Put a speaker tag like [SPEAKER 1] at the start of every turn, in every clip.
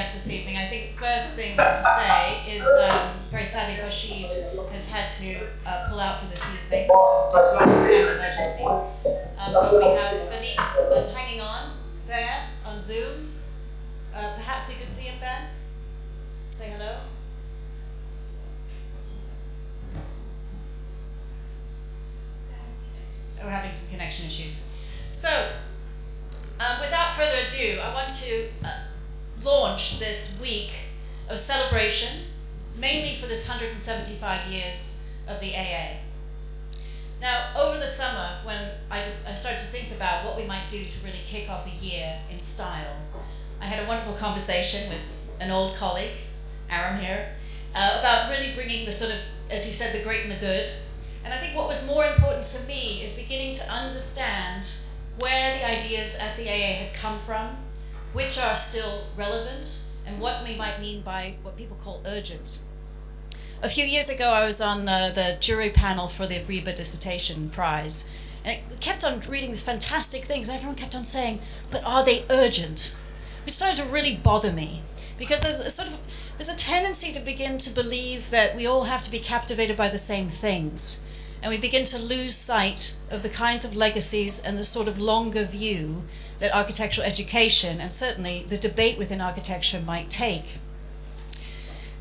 [SPEAKER 1] guests this evening. I think first things to say is that very sadly Rashid has had to pull out for this evening due to an emergency. But we have Philippe hanging on there on Zoom. Perhaps you could see him, Ben? Say hello. We're having some connection issues. So, without further ado, I want to launch this week of celebration, mainly for this 175 years of the AA. Now, over the summer, when I started to think about what we might do to really kick off a year in style, I had a wonderful conversation with an old colleague, Aram here, about really bringing the sort of, as he said, the great and the good. And I think what was more important to me is beginning to understand where the ideas at the AA had come from, which are still relevant, and what we might mean by what people call urgent. A few years ago, I was on the jury panel for the Reba Dissertation Prize, and it kept on reading these fantastic things, and everyone kept on saying, but are they urgent? Which started to really bother me, because there's a tendency to begin to believe that we all have to be captivated by the same things, and we begin to lose sight of the kinds of legacies and the sort of longer view that architectural education, and certainly the debate within architecture, might take.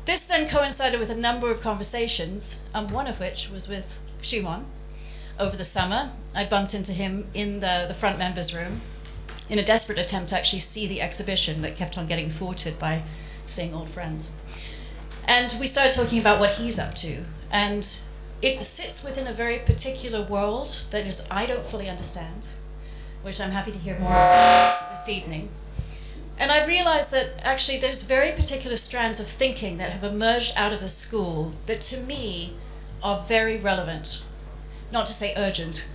[SPEAKER 1] This then coincided with a number of conversations, one of which was with Shumon over the summer. I bumped into him in the front members' room in a desperate attempt to actually see the exhibition that kept on getting thwarted by seeing old friends. And we started talking about what he's up to. And it sits within a very particular world that is I don't fully understand, which I'm happy to hear more about this evening. And I realized that actually there's very particular strands of thinking that have emerged out of a school that to me are very relevant, not to say urgent,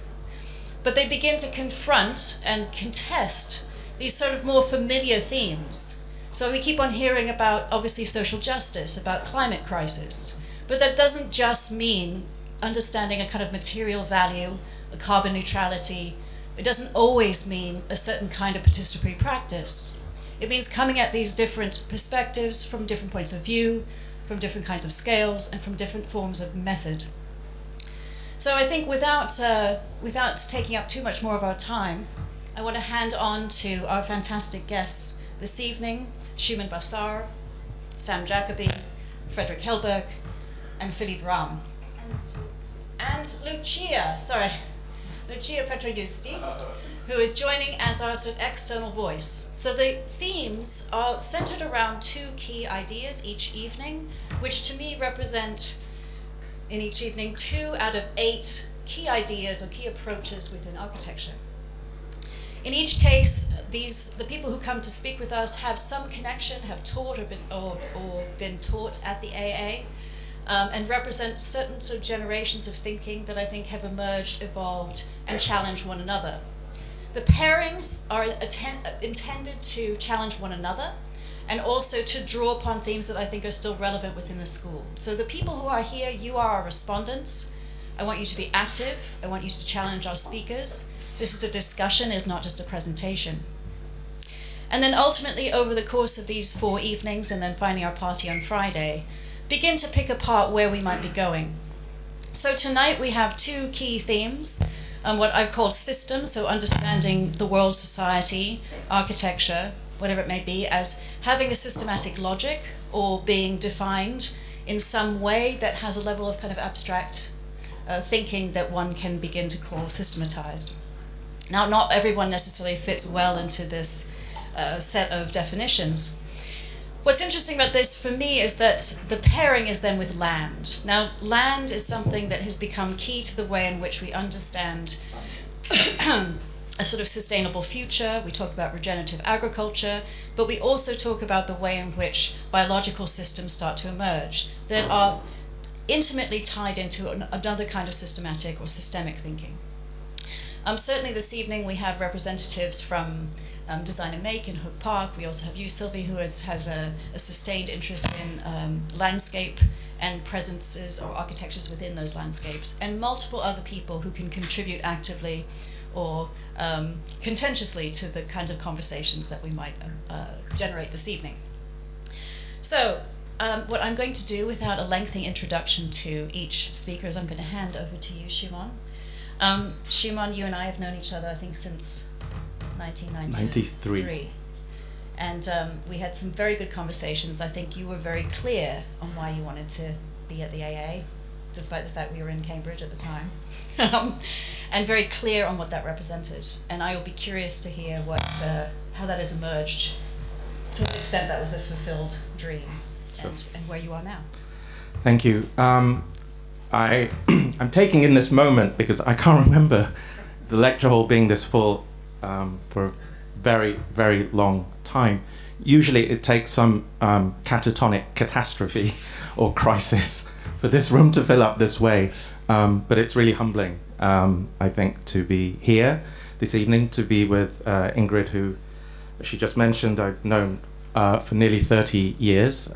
[SPEAKER 1] but they begin to confront and contest these sort of more familiar themes. So we keep on hearing about, obviously, social justice, about climate crisis, but that doesn't just mean understanding a kind of material value, a carbon neutrality. It doesn't always mean a certain kind of participatory practice. It means coming at these different perspectives from different points of view, from different kinds of scales, and from different forms of method. So I think without taking up too much more of our time, I want to hand on to our fantastic guests this evening, Shumon Basar, Sam Jacobi, Frederick Helberg, and Philippe Ram. And Lucia Petrojusti, who is joining as our sort of external voice. So the themes are centered around two key ideas each evening, which to me represent, in each evening, 2 out of 8 key ideas or key approaches within architecture. In each case, the people who come to speak with us have some connection, have taught or been taught at the AA, and represent certain sort of generations of thinking that I think have emerged, evolved, and challenged one another. The pairings are intended to challenge one another and also to draw upon themes that I think are still relevant within the school. So the people who are here, you are our respondents. I want you to be active. I want you to challenge our speakers. This is a discussion, it's not just a presentation. And then ultimately, over the course of these 4 evenings, and then finally our party on Friday, begin to pick apart where we might be going. So tonight we have 2 key themes, what I've called systems, so understanding the world, society, architecture, whatever it may be, as having a systematic logic or being defined in some way that has a level of kind of abstract thinking that one can begin to call systematized. Now, not everyone necessarily fits well into this set of definitions. What's interesting about this for me is that the pairing is then with land. Now, land is something that has become key to the way in which we understand a sort of sustainable future. We talk about regenerative agriculture, but we also talk about the way in which biological systems start to emerge that are intimately tied into another kind of systematic or systemic thinking. Certainly this evening we have representatives from Design and Make in Hook Park. We also have you, Sylvie, who has a sustained interest in landscape and presences or architectures within those landscapes, and multiple other people who can contribute actively or contentiously to the kind of conversations that we might generate this evening. So, what I'm going to do, without a lengthy introduction to each speaker, is I'm going to hand over to you, Shumon. Shumon, you and I have known each other, I think, since 1993. And we had some very good conversations. I think you were very clear on why you wanted to be at the AA, despite the fact we were in Cambridge at the time, and very clear on what that represented. And I will be curious to hear how that has emerged, to the extent that was a fulfilled dream, sure. and where you are now.
[SPEAKER 2] Thank you. I'm taking in this moment because I can't remember the lecture hall being this full for a very, very long time. Usually it takes some catatonic catastrophe or crisis for this room to fill up this way, but it's really humbling, I think, to be here this evening, to be with Ingrid, who she just mentioned I've known for nearly 30 years,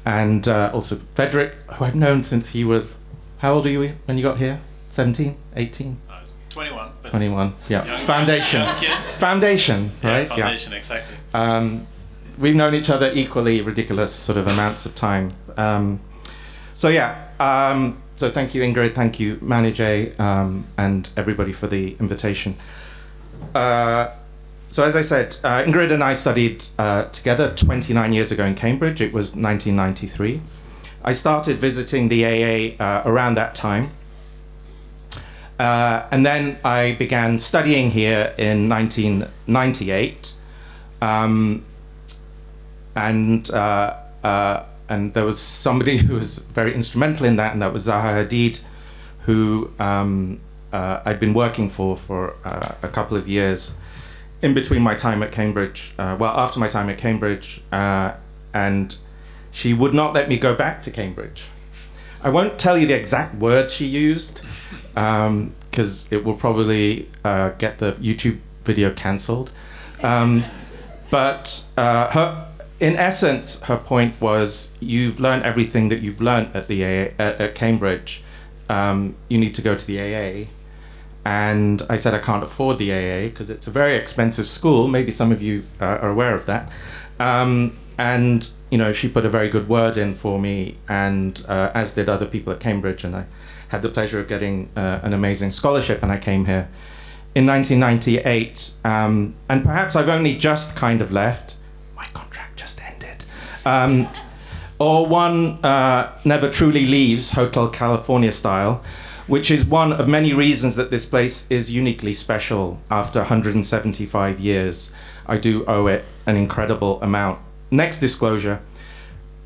[SPEAKER 2] and also Frederick, who I've known since he was, how old are you when you got here? 17, 18?
[SPEAKER 3] 21.
[SPEAKER 2] 21, yeah.
[SPEAKER 3] Young,
[SPEAKER 2] Foundation.
[SPEAKER 3] young kid.
[SPEAKER 2] Foundation, right?
[SPEAKER 3] Yeah, foundation, yeah. Exactly.
[SPEAKER 2] We've known each other equally ridiculous sort of amounts of time. So thank you, Ingrid, thank you, Manijay, and everybody for the invitation. So as I said, Ingrid and I studied together 29 years ago in Cambridge. It was 1993. I started visiting the AA around that time. And then I began studying here in 1998. And there was somebody who was very instrumental in that, and that was Zaha Hadid, who I'd been working for a couple of years in between my time at Cambridge, after my time at Cambridge, and she would not let me go back to Cambridge. I won't tell you the exact word she used, because it will probably get the YouTube video cancelled. But in essence, her point was, you've learned everything that you've learned at the AA, at Cambridge. You need to go to the AA. And I said I can't afford the AA because it's a very expensive school. Maybe some of you are aware of that. And she put a very good word in for me, and as did other people at Cambridge. And I had the pleasure of getting an amazing scholarship, and I came here in 1998. And perhaps I've only just kind of left. My contract just ended. Or one never truly leaves, Hotel California style, which is one of many reasons that this place is uniquely special. After 175 years, I do owe it an incredible amount. Next disclosure.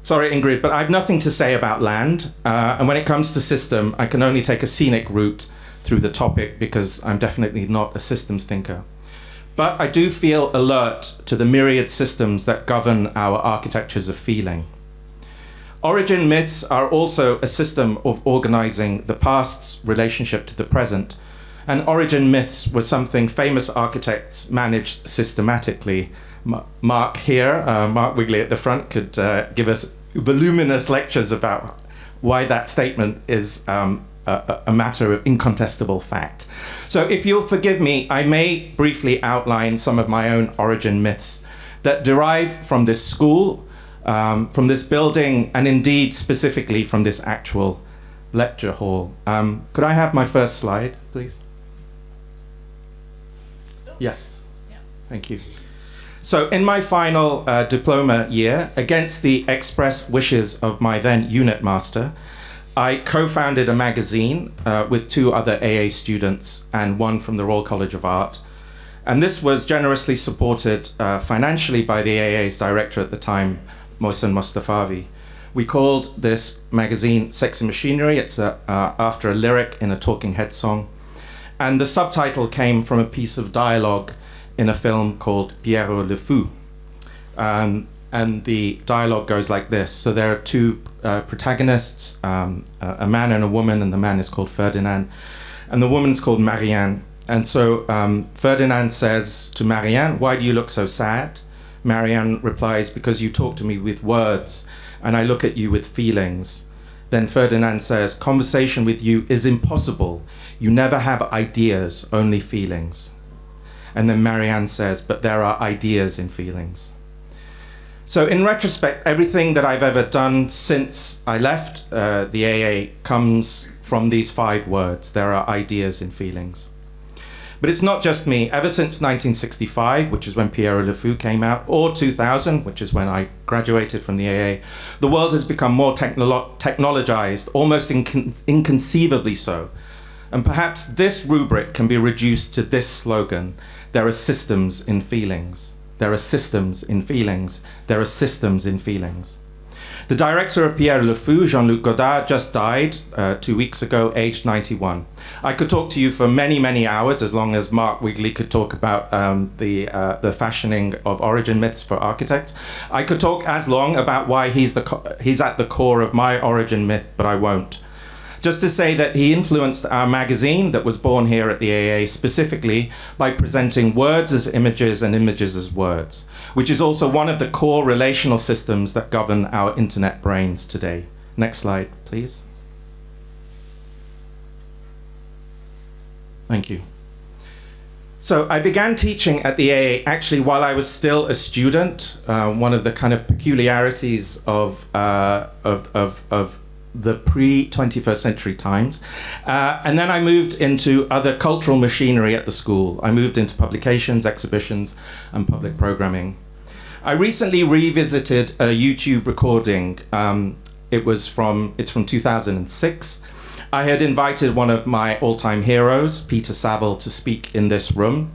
[SPEAKER 2] Sorry, Ingrid, but I have nothing to say about land. And when it comes to system, I can only take a scenic route through the topic because I'm definitely not a systems thinker. But I do feel alert to the myriad systems that govern our architectures of feeling. Origin myths are also a system of organizing the past's relationship to the present. And origin myths were something famous architects managed systematically. Mark here, Mark Wigley at the front, could give us voluminous lectures about why that statement is a matter of incontestable fact. So if you'll forgive me, I may briefly outline some of my own origin myths that derive from this school, from this building, and indeed specifically from this actual lecture hall. Could I have my first slide, please? Yes. Yeah. Thank you. So in my final diploma year, against the express wishes of my then unit master, I co-founded a magazine with two other AA students and one from the Royal College of Art. And this was generously supported financially by the AA's director at the time, Mohsen Mostafavi. We called this magazine Sexy Machinery. It's after a lyric in a Talking Head song. And the subtitle came from a piece of dialogue in a film called Pierrot le Fou. And the dialogue goes like this. So there are two protagonists, a man and a woman, and the man is called Ferdinand, and the woman's called Marianne. And so Ferdinand says to Marianne, "Why do you look so sad?" Marianne replies, "Because you talk to me with words, and I look at you with feelings." Then Ferdinand says, "Conversation with you is impossible. You never have ideas, only feelings." And then Marianne says, "But there are ideas in feelings." So in retrospect, everything that I've ever done since I left the AA comes from these 5 words. There are ideas and feelings. But it's not just me. Ever since 1965, which is when Pierre Le Fou came out, or 2000, which is when I graduated from the AA, the world has become more technologized, almost inconceivably so. And perhaps this rubric can be reduced to this slogan: there are systems in feelings. There are systems in feelings. There are systems in feelings. The director of Pierre Le Fou, Jean-Luc Godard, just died 2 weeks ago, aged 91. I could talk to you for many, many hours, as long as Mark Wigley could talk about the fashioning of origin myths for architects. I could talk as long about why he's at the core of my origin myth, but I won't. Just to say that he influenced our magazine that was born here at the AA specifically by presenting words as images and images as words, which is also one of the core relational systems that govern our internet brains today. Next slide, please. Thank you. So I began teaching at the AA actually while I was still a student. One of the kind of peculiarities of the pre-21st century times. And then I moved into other cultural machinery at the school. I moved into publications, exhibitions, and public programming. I recently revisited a YouTube recording. It's from 2006. I had invited one of my all-time heroes, Peter Saville, to speak in this room.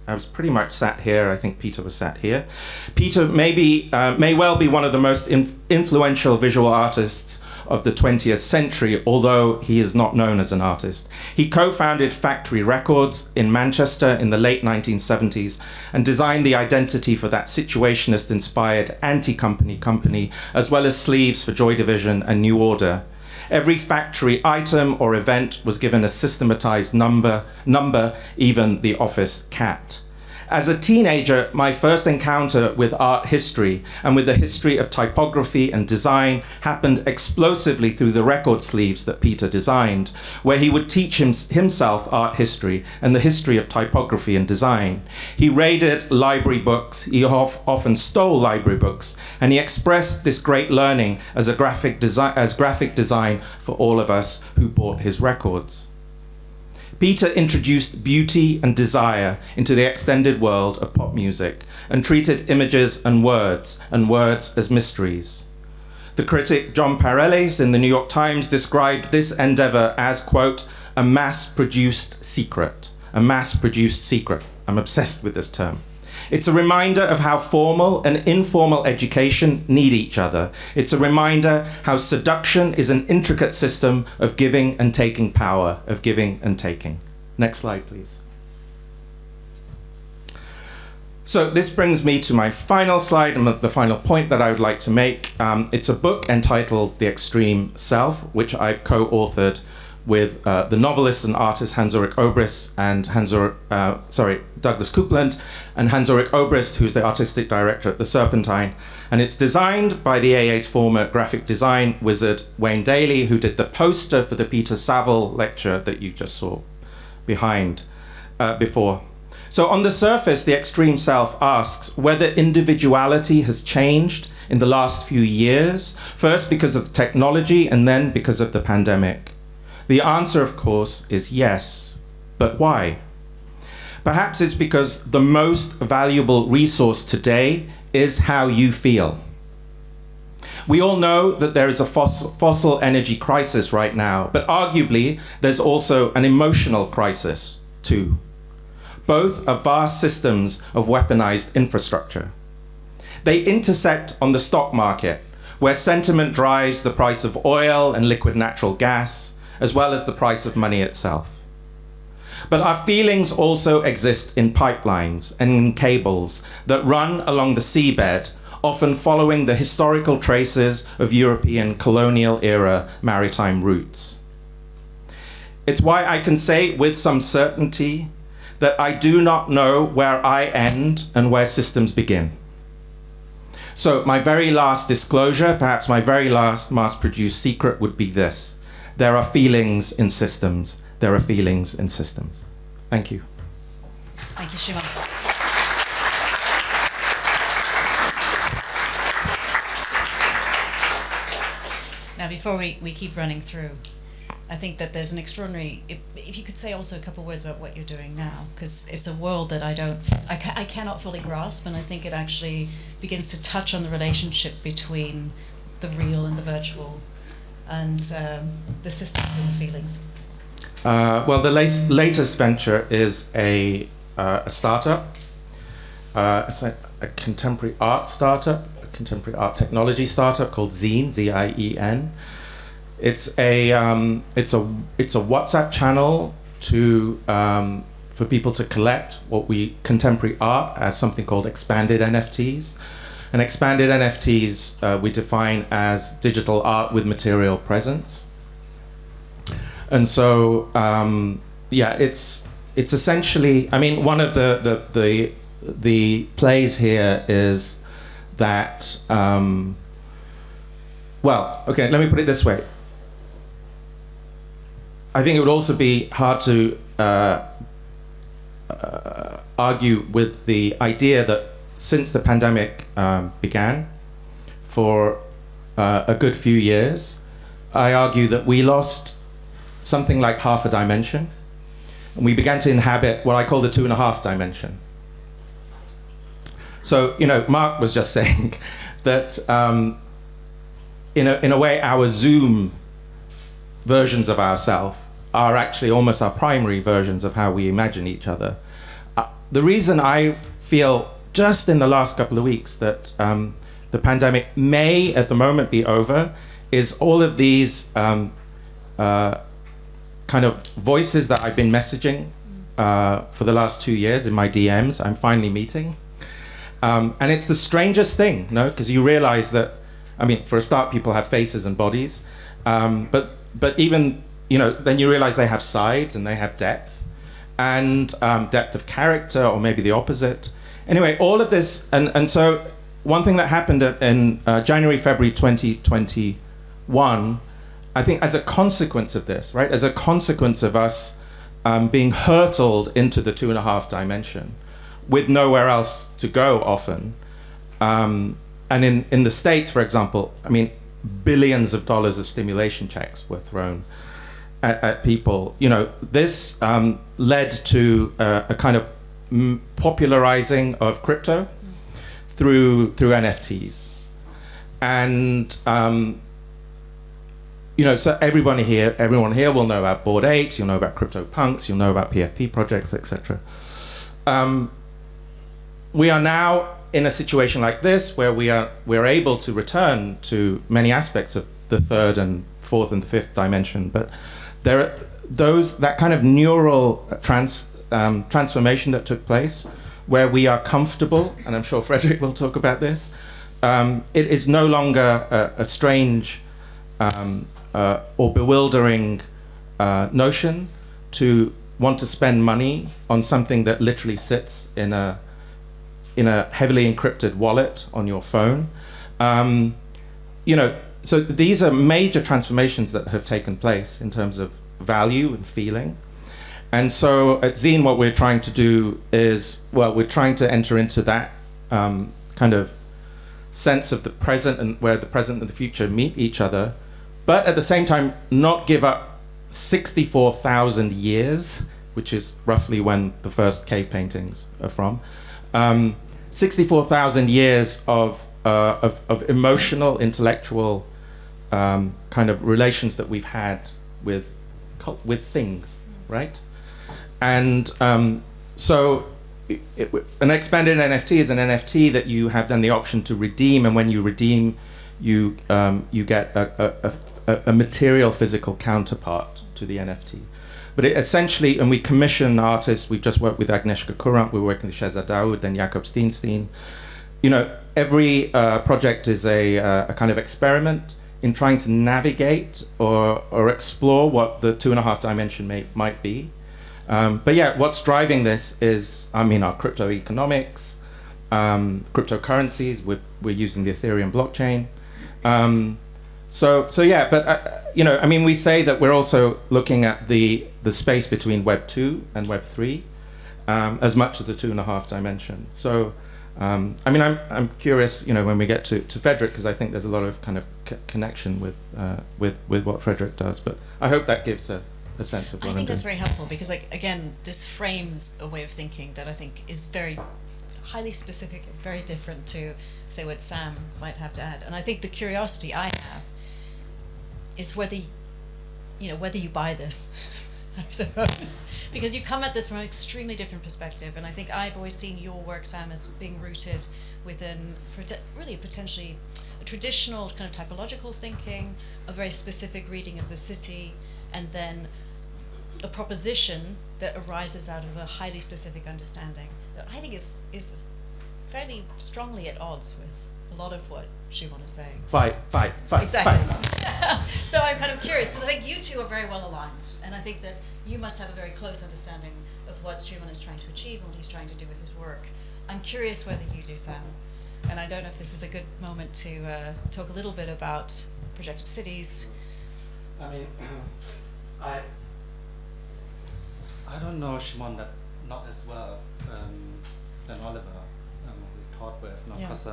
[SPEAKER 2] I was pretty much sat here. I think Peter was sat here. Peter may well be one of the most influential visual artists of the 20th century, although he is not known as an artist. He co-founded Factory Records in Manchester in the late 1970s and designed the identity for that situationist-inspired anti-company company, as well as sleeves for Joy Division and New Order. Every factory item or event was given a systematized number, even the office cat. As a teenager, my first encounter with art history and with the history of typography and design happened explosively through the record sleeves that Peter designed, where he would teach himself art history and the history of typography and design. He raided library books, he often stole library books, and he expressed this great learning as graphic design for all of us who bought his records. Peter introduced beauty and desire into the extended world of pop music and treated images and words as mysteries. The critic John Pareles in the New York Times described this endeavor as, quote, a mass-produced secret. A mass-produced secret. I'm obsessed with this term. It's a reminder of how formal and informal education need each other. It's a reminder how seduction is an intricate system of giving and taking power, of giving and taking. Next slide, please. So this brings me to my final slide and the final point that I would like to make. It's a book entitled The Extreme Self, which I've co-authored with the novelist and artist Hans-Ulrich Obrist and Douglas Coupland, and Hans-Ulrich Obrist, who's the artistic director at the Serpentine. And it's designed by the AA's former graphic design wizard, Wayne Daly, who did the poster for the Peter Saville lecture that you just saw behind before. So on the surface, The Extreme Self asks whether individuality has changed in the last few years, first because of technology and then because of the pandemic. The answer, of course, is yes. But why? Perhaps it's because the most valuable resource today is how you feel. We all know that there is a fossil energy crisis right now, but arguably there's also an emotional crisis too. Both are vast systems of weaponized infrastructure. They intersect on the stock market, where sentiment drives the price of oil and liquid natural gas, as well as the price of money itself. But our feelings also exist in pipelines and in cables that run along the seabed, often following the historical traces of European colonial-era maritime routes. It's why I can say with some certainty that I do not know where I end and where systems begin. So my very last disclosure, perhaps my very last mass-produced secret would be this. There are feelings in systems. There are feelings in systems. Thank you.
[SPEAKER 1] Thank you, Shumon. before we keep running through, I think that there's an extraordinary, if you could say also a couple of words about what you're doing now, because it's a world that I cannot fully grasp, and I think it actually begins to touch on the relationship between the real and the virtual, and the systems and the feelings.
[SPEAKER 2] Well, the latest venture is a startup. It's a contemporary art startup, a contemporary art technology startup called Zine, Z-I-E-N. It's a WhatsApp channel for people to collect contemporary art as something called expanded NFTs. And expanded NFTs we define as digital art with material presence. And so it's essentially, I mean, one of the plays here is that let me put it this way. I think it would also be hard to argue with the idea that since the pandemic began, for a good few years, I argue that we lost something like half a dimension, and we began to inhabit what I call the 2.5 dimension. So, Mark was just saying that in a way, our Zoom versions of ourselves are actually almost our primary versions of how we imagine each other. The reason I feel just in the last couple of weeks that the pandemic may at the moment be over is all of these kind of voices that I've been messaging for the last 2 years in my DMs, I'm finally meeting. And it's the strangest thing, because you realize that, I mean, for a start, people have faces and bodies, but even, then you realize they have sides and they have depth, and depth of character, or maybe the opposite. Anyway, all of this, and so one thing that happened in January, February 2021, I think as a consequence of this, right, as a consequence of us being hurtled into the 2.5 dimension with nowhere else to go often, and in the States, for example, I mean, billions of dollars of stimulation checks were thrown at people. This led to a kind of popularizing of crypto through NFTs, and so everyone here will know about Bored Apes, you'll know about CryptoPunks, you'll know about PFP projects, etc. We are now in a situation like this where we're able to return to many aspects of the 3rd and 4th and the 5th dimension, but there are that kind of neural transformation that took place where we are comfortable, and I'm sure Frederick will talk about this. It is no longer a strange or bewildering notion to want to spend money on something that literally sits in a heavily encrypted wallet on your phone. So these are major transformations that have taken place in terms of value and feeling. And so at Zine, what we're trying to do is, we're trying to enter into that kind of sense of the present, and where the present and the future meet each other, but at the same time not give up 64,000 years, which is roughly when the first cave paintings are from. 64,000 years of emotional, intellectual kind of relations that we've had with things, right? And so an expanded NFT is an NFT that you have then the option to redeem, and when you redeem, you get a material, physical counterpart to the NFT. But it essentially, and we commission artists, we've just worked with Agnieszka Kurant, we're working with Sheza Daoud, then Jakob Steenstein. Every project is a kind of experiment in trying to navigate or explore what the 2.5 dimension might be. But yeah, what's driving this is, our crypto economics, cryptocurrencies, we're using the Ethereum blockchain. So yeah, but we say that we're also looking at the space between Web 2 and Web 3 as much as the 2.5 dimension. So I mean, I'm curious, you know, when we get to Frederick, because I think there's a lot of kind of connection with what Frederick does. But I hope that gives a sense of what
[SPEAKER 1] I
[SPEAKER 2] I'm
[SPEAKER 1] think that's
[SPEAKER 2] doing.
[SPEAKER 1] very helpful because, like, again, this frames a way of thinking that I think is very highly specific and very different to, say, what Sam might have to add. And I think the curiosity I have is whether you buy this, I suppose, because you come at this from an extremely different perspective. And I think I've always seen your work, Sam, as being rooted within really potentially a traditional kind of typological thinking, a very specific reading of the city, and then a proposition that arises out of a highly specific understanding that I think is fairly strongly at odds with a lot of what Shumon is saying.
[SPEAKER 2] Fight.
[SPEAKER 1] Exactly.
[SPEAKER 2] Fight.
[SPEAKER 1] So I'm kind of curious, because I think you two are very well aligned, and I think that you must have a very close understanding of what Shumon is trying to achieve and what he's trying to do with his work. I'm curious whether you do, Sam. And I don't know if this is a good moment to talk a little bit about projective cities.
[SPEAKER 3] I mean, I don't know Shumon that not as well than Oliver, who's taught with. Because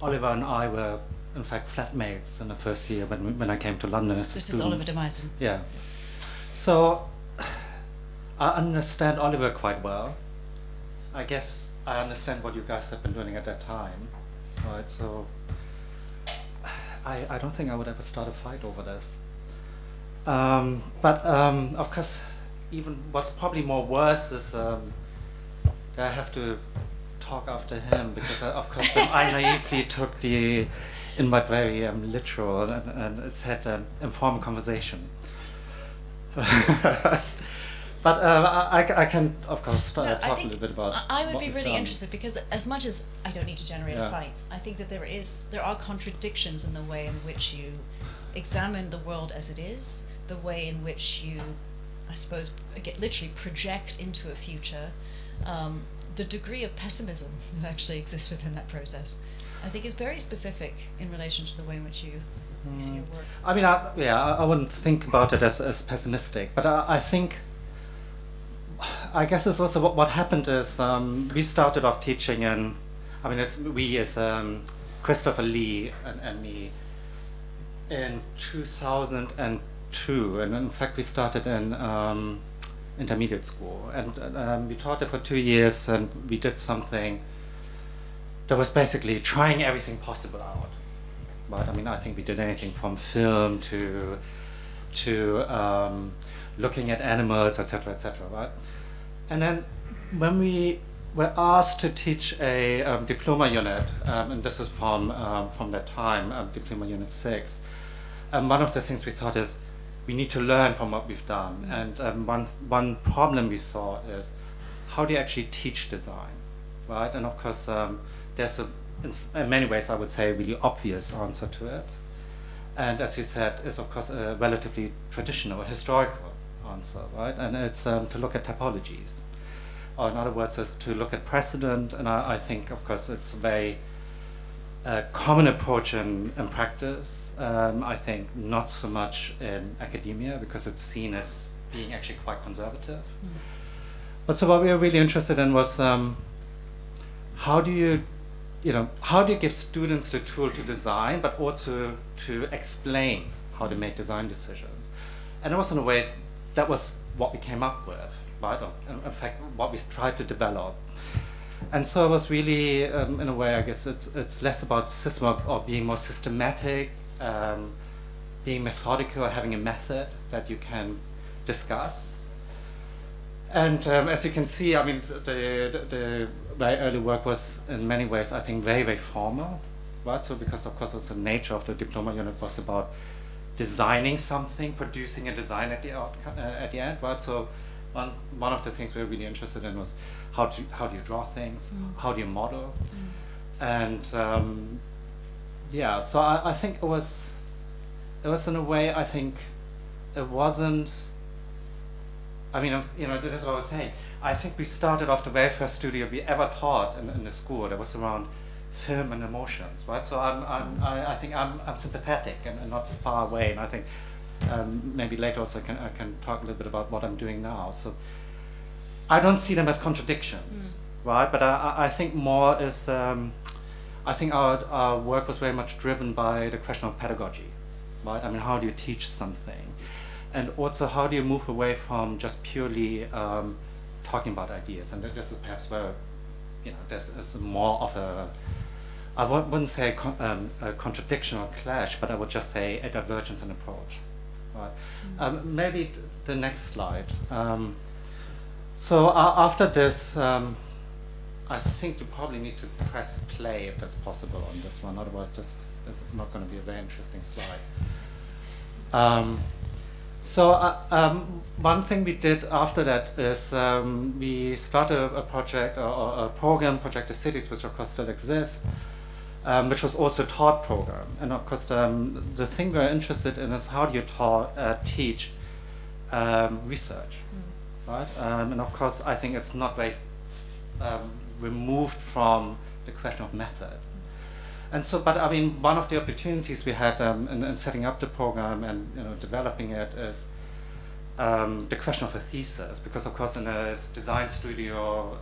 [SPEAKER 3] Oliver and I were, in fact, flatmates in the first year when I came to London as a student.
[SPEAKER 1] This is Oliver de Meissen.
[SPEAKER 3] Yeah. So I understand Oliver quite well. I guess I understand what you guys have been doing at that time, right? So I don't think I would ever start a fight over this. But of course, even what's probably more worse is that I have to talk after him, because of course I naively took the invite very literal and said informal conversation. But I can, of course, talk a little bit about.
[SPEAKER 1] I would be really interested, because as much as I don't need to generate a fight, I think that there are contradictions in the way in which you examine the world as it is, the way in which you, I suppose, literally project into a future, the degree of pessimism that actually exists within that process, I think is very specific in relation to the way in which you see your work.
[SPEAKER 3] I mean, I wouldn't think about it as pessimistic, but I think, I guess it's also what happened is we started off teaching we as Christopher Lee and me in 2002, and in fact we started in intermediate school, and we taught it for 2 years, and we did something that was basically trying everything possible out. But I mean, I think we did anything from film to looking at animals, etc., right? And then when we were asked to teach a diploma unit, and this is from that time, diploma unit 6, one of the things we thought is we need to learn from what we've done. And one problem we saw is, how do you actually teach design, right? And of course, there's in many ways, I would say, a really obvious answer to it. And as you said, is of course a relatively traditional, historical answer, right? And it's to look at typologies. Or in other words, is to look at precedent. And I think, of course, it's a very common approach in practice. I think not so much in academia, because it's seen as being actually quite conservative. But so what we were really interested in was how do you give students the tool to design, but also to explain how to make design decisions. And it was, in a way, that was what we came up with, right? Or, in fact, what we tried to develop. And so it was really, in a way, I guess it's less about system or being more systematic, being methodical, or having a method that you can discuss. And as you can see, I mean, the very early work was in many ways, I think, very, very formal, right? So because, of course, it's the nature of the diploma unit was about designing something, producing a design at the end, right? So one of the things we were really interested in was how do you draw things, how do you model, and so I think it was in a way, I think it wasn't. I mean, this is what I was saying. I think we started off the very first studio we ever taught in the school that was around film and emotions, right? So I think I'm sympathetic and not far away, and I think maybe later also I can talk a little bit about what I'm doing now. So I don't see them as contradictions. right? But I think more is, I think our work was very much driven by the question of pedagogy, right? I mean, how do you teach something? And also, how do you move away from just purely talking about ideas? And this is perhaps where, this is more of I wouldn't say a contradiction or clash, but I would just say a divergence in approach. Right? Maybe the next slide. So after this, I think you probably need to press play if that's possible on this one. Otherwise, this is not going to be a very interesting slide. One thing we did after that is we started a project or a program, Projective Cities, which of course still exists, which was also a taught program. And of course, the thing we're interested in is how do you teach research, right? And of course, I think it's not very removed from the question of method. And so, but I mean, one of the opportunities we had in setting up the program and developing it is the question of a thesis, because of course in a design studio,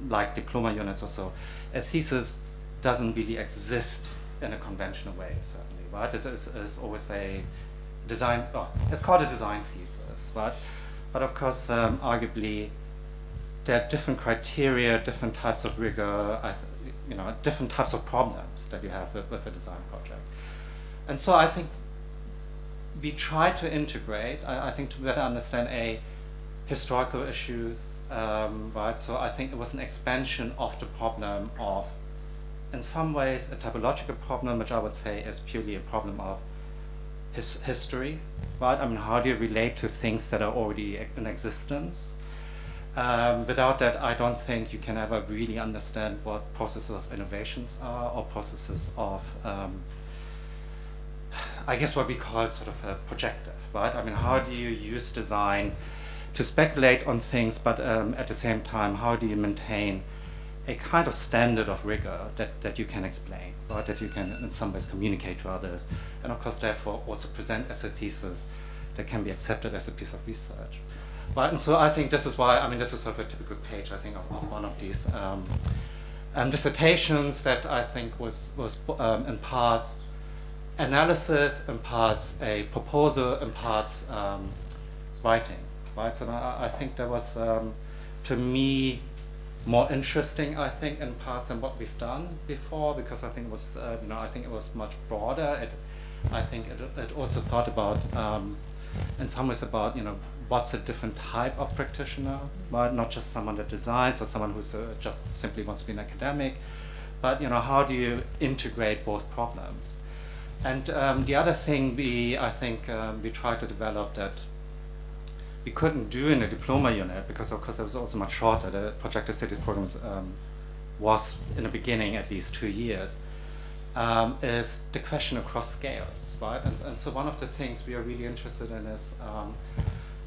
[SPEAKER 3] like diploma units or so, a thesis doesn't really exist in a conventional way, certainly, right? It's always a design, it's called a design thesis, right? But of course, arguably, there are different criteria, different types of rigor, different types of problems that you have with a design project. And so I think we try to integrate, I think, to better understand historical issues, right? So I think it was an expansion of the problem of, in some ways, a typological problem, which I would say is purely a problem of history, right? I mean, how do you relate to things that are already in existence? Without that, I don't think you can ever really understand what processes of innovations are, or processes of, I guess what we call sort of projective, right? I mean, how do you use design to speculate on things, but at the same time, how do you maintain a kind of standard of rigor that you can explain, right? That you can in some ways communicate to others, and of course, therefore, also present as a thesis that can be accepted as a piece of research. Right, and so I think this is why, I mean, this is sort of a typical page, I think, of one of these dissertations that I think was in parts analysis, in parts a proposal, in parts writing, right? So I think that was, to me, more interesting, I think, in parts than what we've done before, because I think it was, I think it was much broader. I think it also thought about, in some ways, about, what's a different type of practitioner, right? Not just someone that designs or someone who's just simply wants to be an academic, but how do you integrate both problems? And the other thing I think we tried to develop that we couldn't do in a diploma unit, because of course it was also much shorter. The Projective Cities program was in the beginning at least 2 years, is the question across scales, right? And so one of the things we are really interested in is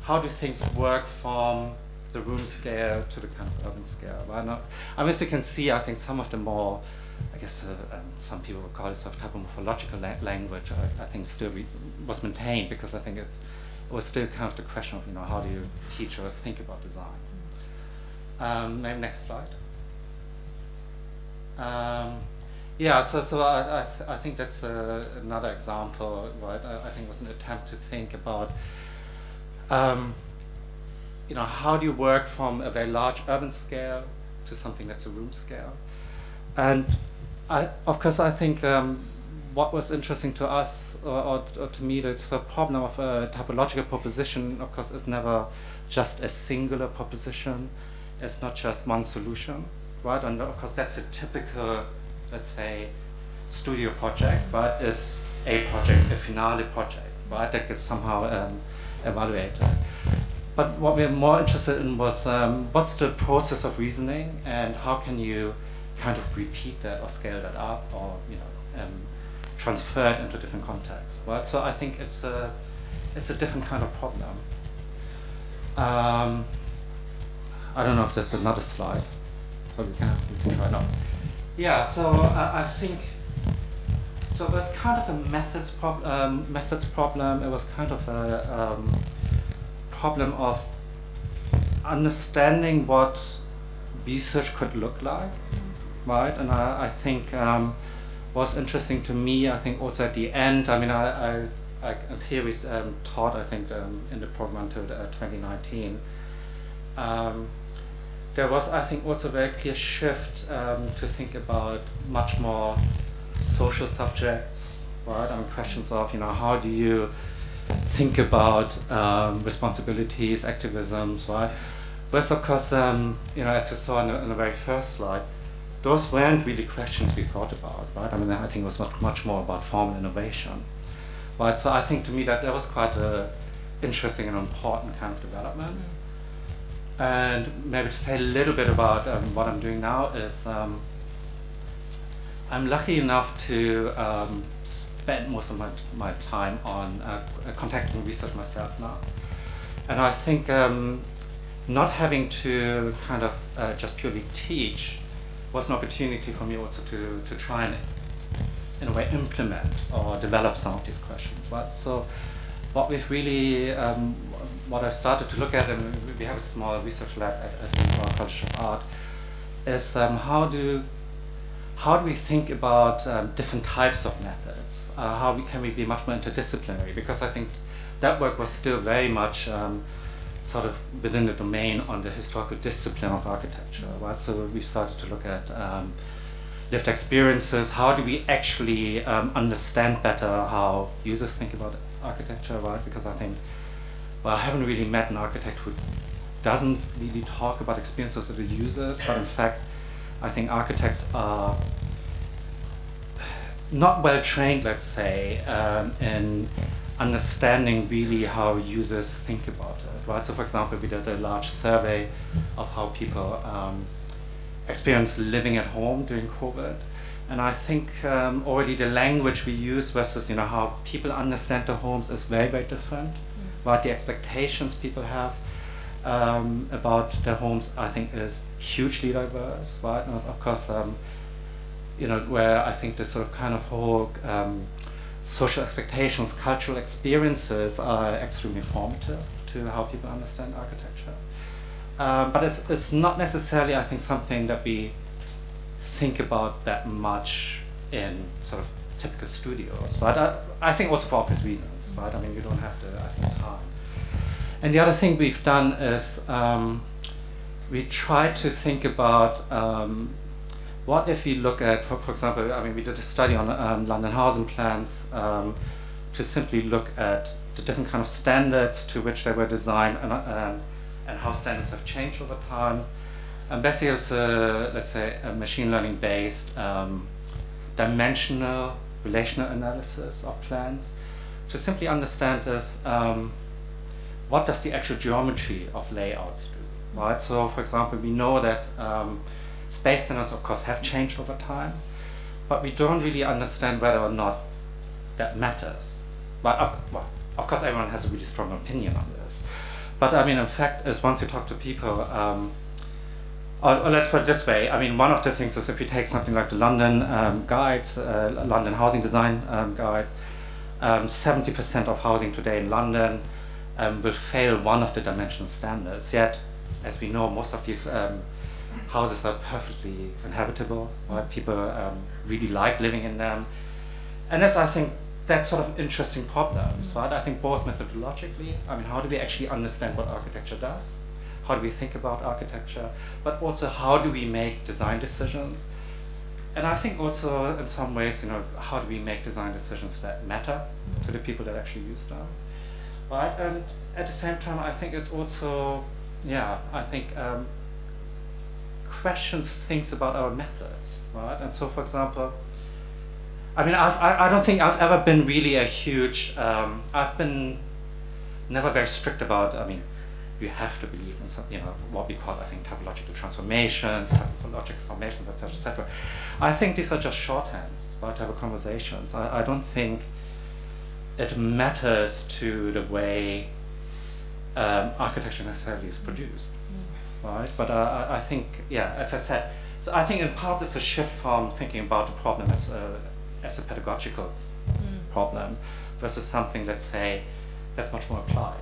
[SPEAKER 3] how do things work from the room scale to the kind of urban scale, right? Now, as you can see, I think some of the more, I guess some people would call it sort of typomorphological language, I think still was maintained, because I think it was still kind of the question of, how do you teach or think about design? Maybe next slide. So I think that's another example, right? I think it was an attempt to think about how do you work from a very large urban scale to something that's a room scale? And of course, I think what was interesting to us, or to me, the sort of problem of a typological proposition, of course, is never just a singular proposition. It's not just one solution, right? And of course, that's a typical, let's say, studio project, but is a project, a finale project, right? That gets somehow evaluated. But what we're more interested in was what's the process of reasoning, and how can you kind of repeat that or scale that up, or transfer it into different contexts, right? So I think it's a different kind of problem. I don't know if there's another slide, but we can try it out. Yeah. So I think. So it was kind of a methods problem. It was kind of a problem of understanding what research could look like, right? And I think what's interesting to me, I think also at the end, I mean, I in theory taught, I think, in the program until 2019. There was, I think, also a very clear shift to think about much more social subjects, right? I mean, questions of, how do you think about responsibilities, activisms, right? Whereas, of course, as you saw in the very first slide, those weren't really questions we thought about, right? I mean, I think it was much more about formal innovation, right? So I think to me that was quite a interesting and important kind of development. And maybe to say a little bit about what I'm doing now is I'm lucky enough to spend most of my time on contacting research myself now. And I think not having to kind of just purely teach was an opportunity for me also to try and, in a way, implement or develop some of these questions, right? So what we've really, what I've started to look at, and we have a small research lab at the College of Art, is how do we think about different types of methods? How can we be much more interdisciplinary? Because I think that work was still very much sort of within the domain on the historical discipline of architecture, right? So we started to look at lived experiences. How do we actually understand better how users think about architecture, right? Because I think, I haven't really met an architect who doesn't really talk about experiences of the users, but in fact, I think architects are not well trained, let's say, in understanding really how users think about it, right? So for example, we did a large survey of how people experience living at home during COVID. And I think already the language we use versus how people understand their homes is very, very different. Right? The expectations people have about their homes, I think, is hugely diverse. Right? And of course, where I think the sort of kind of whole social expectations, cultural experiences are extremely formative to how people understand architecture. But it's not necessarily, I think, something that we think about that much in sort of typical studios, right? I think also for obvious reasons, right? I mean, you don't have to ask the time. And the other thing we've done is we try to think about what if we look at, for example, I mean, we did a study on London housing plans to simply look at the different kind of standards to which they were designed and how standards have changed over time. And basically it's let's say, a machine learning based dimensional relational analysis of plans to simply understand this, what does the actual geometry of layouts do, right? So for example, we know that space standards of course have changed over time, but we don't really understand whether or not that matters. But of course everyone has a really strong opinion on this. But I mean, in fact, is once you talk to people, or let's put it this way, I mean, one of the things is if you take something like the London guides, London housing design guides, 70% of housing today in London will fail one of the dimensional standards. Yet, as we know, most of these houses are perfectly inhabitable, right? People really like living in them. And that's, I think, that's sort of interesting problems, right? I think both methodologically, I mean, how do we actually understand what architecture does? How do we think about architecture? But also, how do we make design decisions? And I think also, in some ways, how do we make design decisions that matter to the people that actually use them? Right? And at the same time, I think it also, I think questions things about our methods, right? And so, for example, I mean, I don't think I've ever been really a huge, I've been never very strict about, I mean, you have to believe in some, what we call, I think, typological transformations, typological formations, etc., etc. I think these are just shorthands, right, type of conversations. I don't think it matters to the way architecture necessarily is produced, right? But I think, as I said, so I think in part it's a shift from thinking about the problem as a pedagogical problem versus something, let's say, that's much more applied.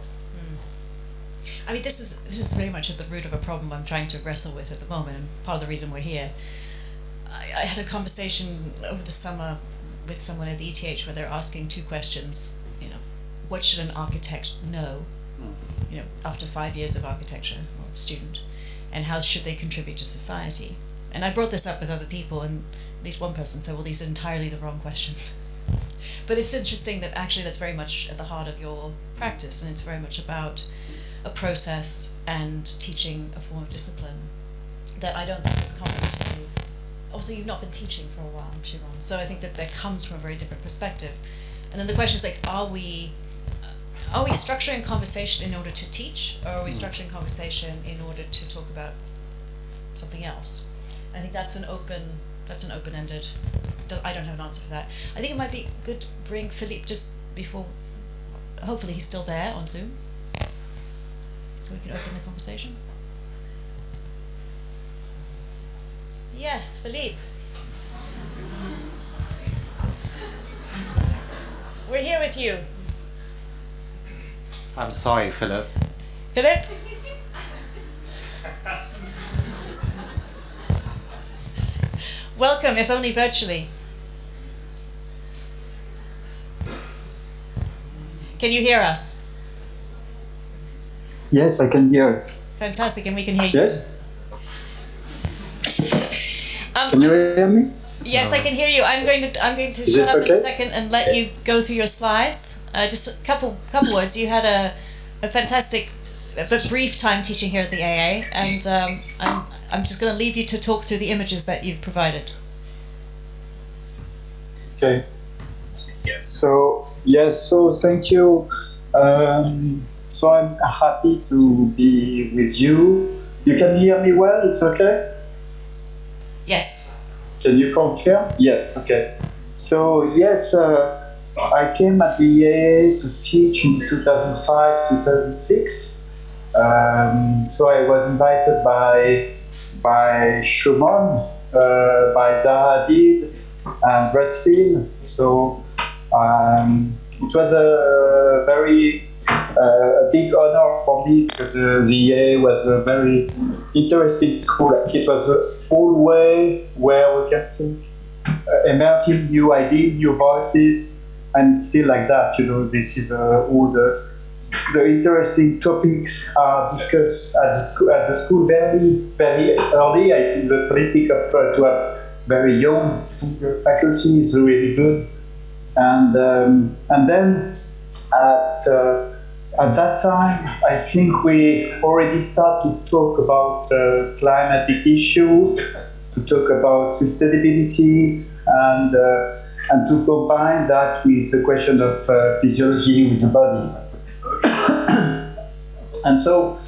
[SPEAKER 1] I mean, this is very much at the root of a problem I'm trying to wrestle with at the moment, and part of the reason we're here. I had a conversation over the summer with someone at the ETH where they're asking two questions. You know, what should an architect know? You know, after 5 years of architecture or student, and how should they contribute to society? And I brought this up with other people, and at least one person said, "Well, these are entirely the wrong questions." But it's interesting that actually that's very much at the heart of your practice, and it's very much about a process and teaching a form of discipline that I don't think is common to you. Also, you've not been teaching for a while, Shumon, so I think that comes from a very different perspective. And then the question is like, are we structuring conversation in order to teach, or are we structuring conversation in order to talk about something else? I think that's an open-ended. I don't have an answer for that. I think it might be good to bring Philippe just before. Hopefully, he's still there on Zoom, so we can open the conversation. Yes, Philippe. We're here with you.
[SPEAKER 3] I'm sorry, Philip.
[SPEAKER 1] Philippe? Welcome, if only virtually. Can you hear us?
[SPEAKER 4] Yes, I can hear.
[SPEAKER 1] Fantastic, and we can hear you.
[SPEAKER 4] Yes? Can you hear me?
[SPEAKER 1] Yes, I can hear you. I'm going to shut up in a second and let you go through your slides. Just a couple words. You had a fantastic, but brief time teaching here at the AA, and I'm just going to leave you to talk through the images that you've provided.
[SPEAKER 4] Okay. So yes, so thank you. So I'm happy to be with you. You can hear me well. It's okay.
[SPEAKER 1] Yes.
[SPEAKER 4] Can you confirm? Yes, okay. So, yes, I came at the EAA to teach in 2005, 2006. So I was invited by Shumon, by Zaha Hadid, and Brett Steele. So it was a very big honor for me because the EA was a very interesting school. It was a full way where we can think, emerging new ideas, new voices, and still like that. You know, this is all the interesting topics are discussed at the school very, very early. I think the politic of to have very young faculty is really good, and then at that time, I think we already start to talk about climatic issue, to talk about sustainability, and to combine that with the question of physiology with the body. And so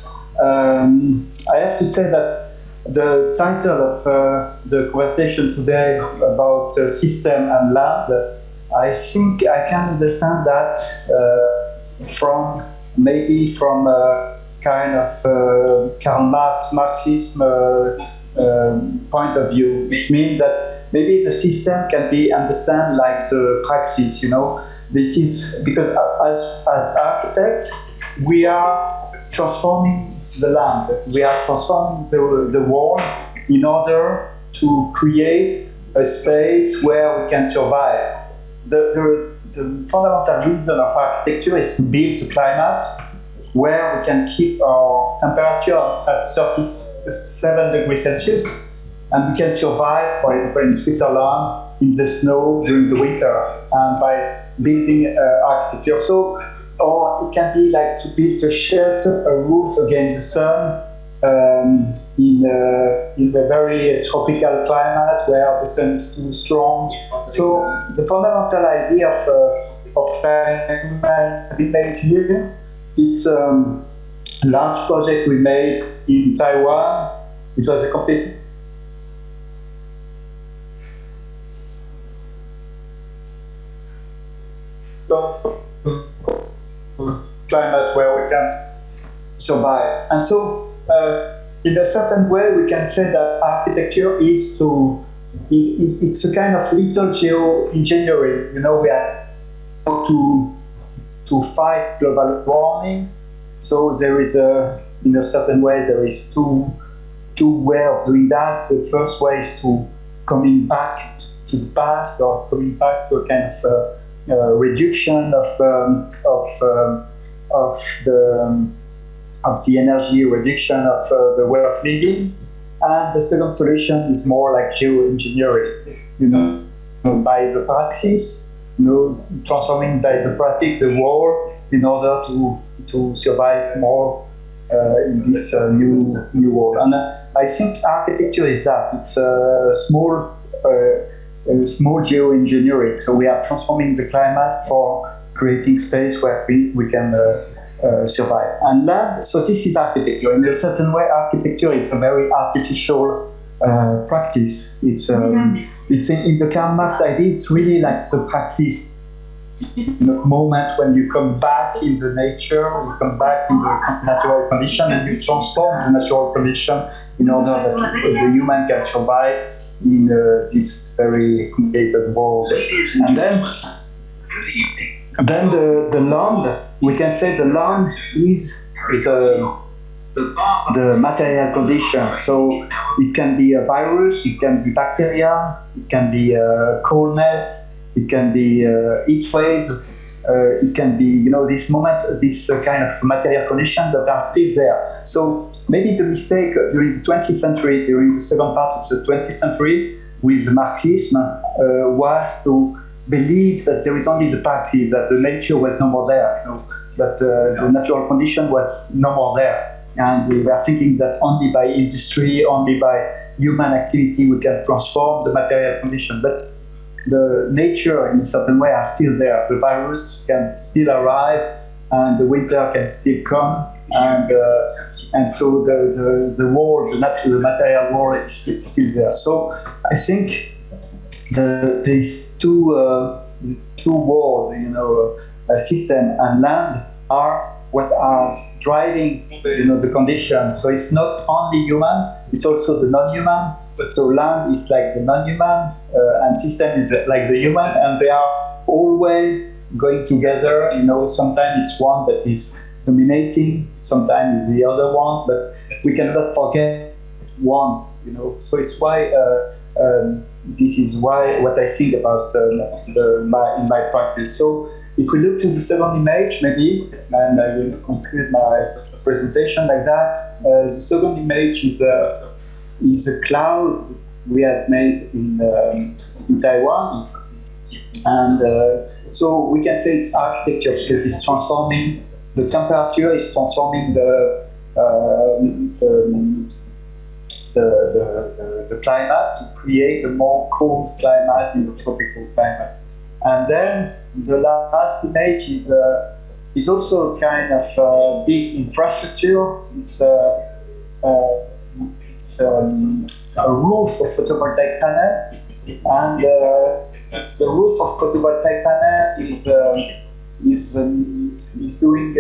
[SPEAKER 4] I have to say that the title of the conversation today about system and land, I think I can understand that from a kind of Karl Marx Marxism point of view, which means that maybe the system can be understood like the praxis, you know. This is because as architects, we are transforming the land, we are transforming the world in order to create a space where we can survive. The fundamental reason of architecture is to build a climate where we can keep our temperature at 37 degrees Celsius, and we can survive, for example, in Switzerland, in the snow during the winter, and by building architecture. So, or it can be like to build a shelter, a roof against the sun, in a very tropical climate where the sun is too strong. So the fundamental idea of climate we made here, it's a large project we made in Taiwan. It was a complete climate where we can survive. And so in a certain way we can say that architecture is it's a kind of little geoengineering. You know, we are to fight global warming, So there is in a certain way, there is two ways of doing that. The first way is to coming back to the past, or coming back to a kind of reduction of the energy, reduction of the way of living. And the second solution is more like geoengineering, by the praxis, transforming by the practice the world in order to survive more in this new world. And I think architecture is that. It's a small geoengineering. So we are transforming the climate for creating space where we can survive. And land, so this is architecture. In a certain way, architecture is a very artificial practice. It's in the Karl Marx idea, it's really like the practice. Moment when you come back in the nature, you come back in the natural condition, and you transform the natural condition in order that the human can survive in this very complicated world. And then the land, we can say the land is the material condition. So it can be a virus, it can be bacteria, it can be coldness, it can be heat waves, it can be, this kind of material conditions that are still there. So maybe the mistake during the 20th century, during the second part of the 20th century, with Marxism, was to believe that there is only the praxis, that the nature was no more there, that the natural condition was no more there. And we were thinking that only by industry, only by human activity, we can transform the material condition. But the nature, in a certain way, are still there. The virus can still arrive, and the winter can still come, and so the world, the material world, is still there. So I think these two worlds, system and land, are what are driving, the condition. So it's not only human; it's also the non-human. So land is like the non-human, and system is like the human, and they are always going together. Sometimes it's one that is dominating, sometimes it's the other one, but we cannot forget one. So it's why this is why what I think about in my practice. So if we look to the second image, maybe, and I will conclude my presentation like that. The second image is a cloud we have made in Taiwan, and so we can say it's architecture because it's transforming the temperature, is transforming the climate to create a more cold climate in the tropical climate. And then the last image is also a kind of big infrastructure. It's a roof of photovoltaic panel, and the roof of photovoltaic panel is doing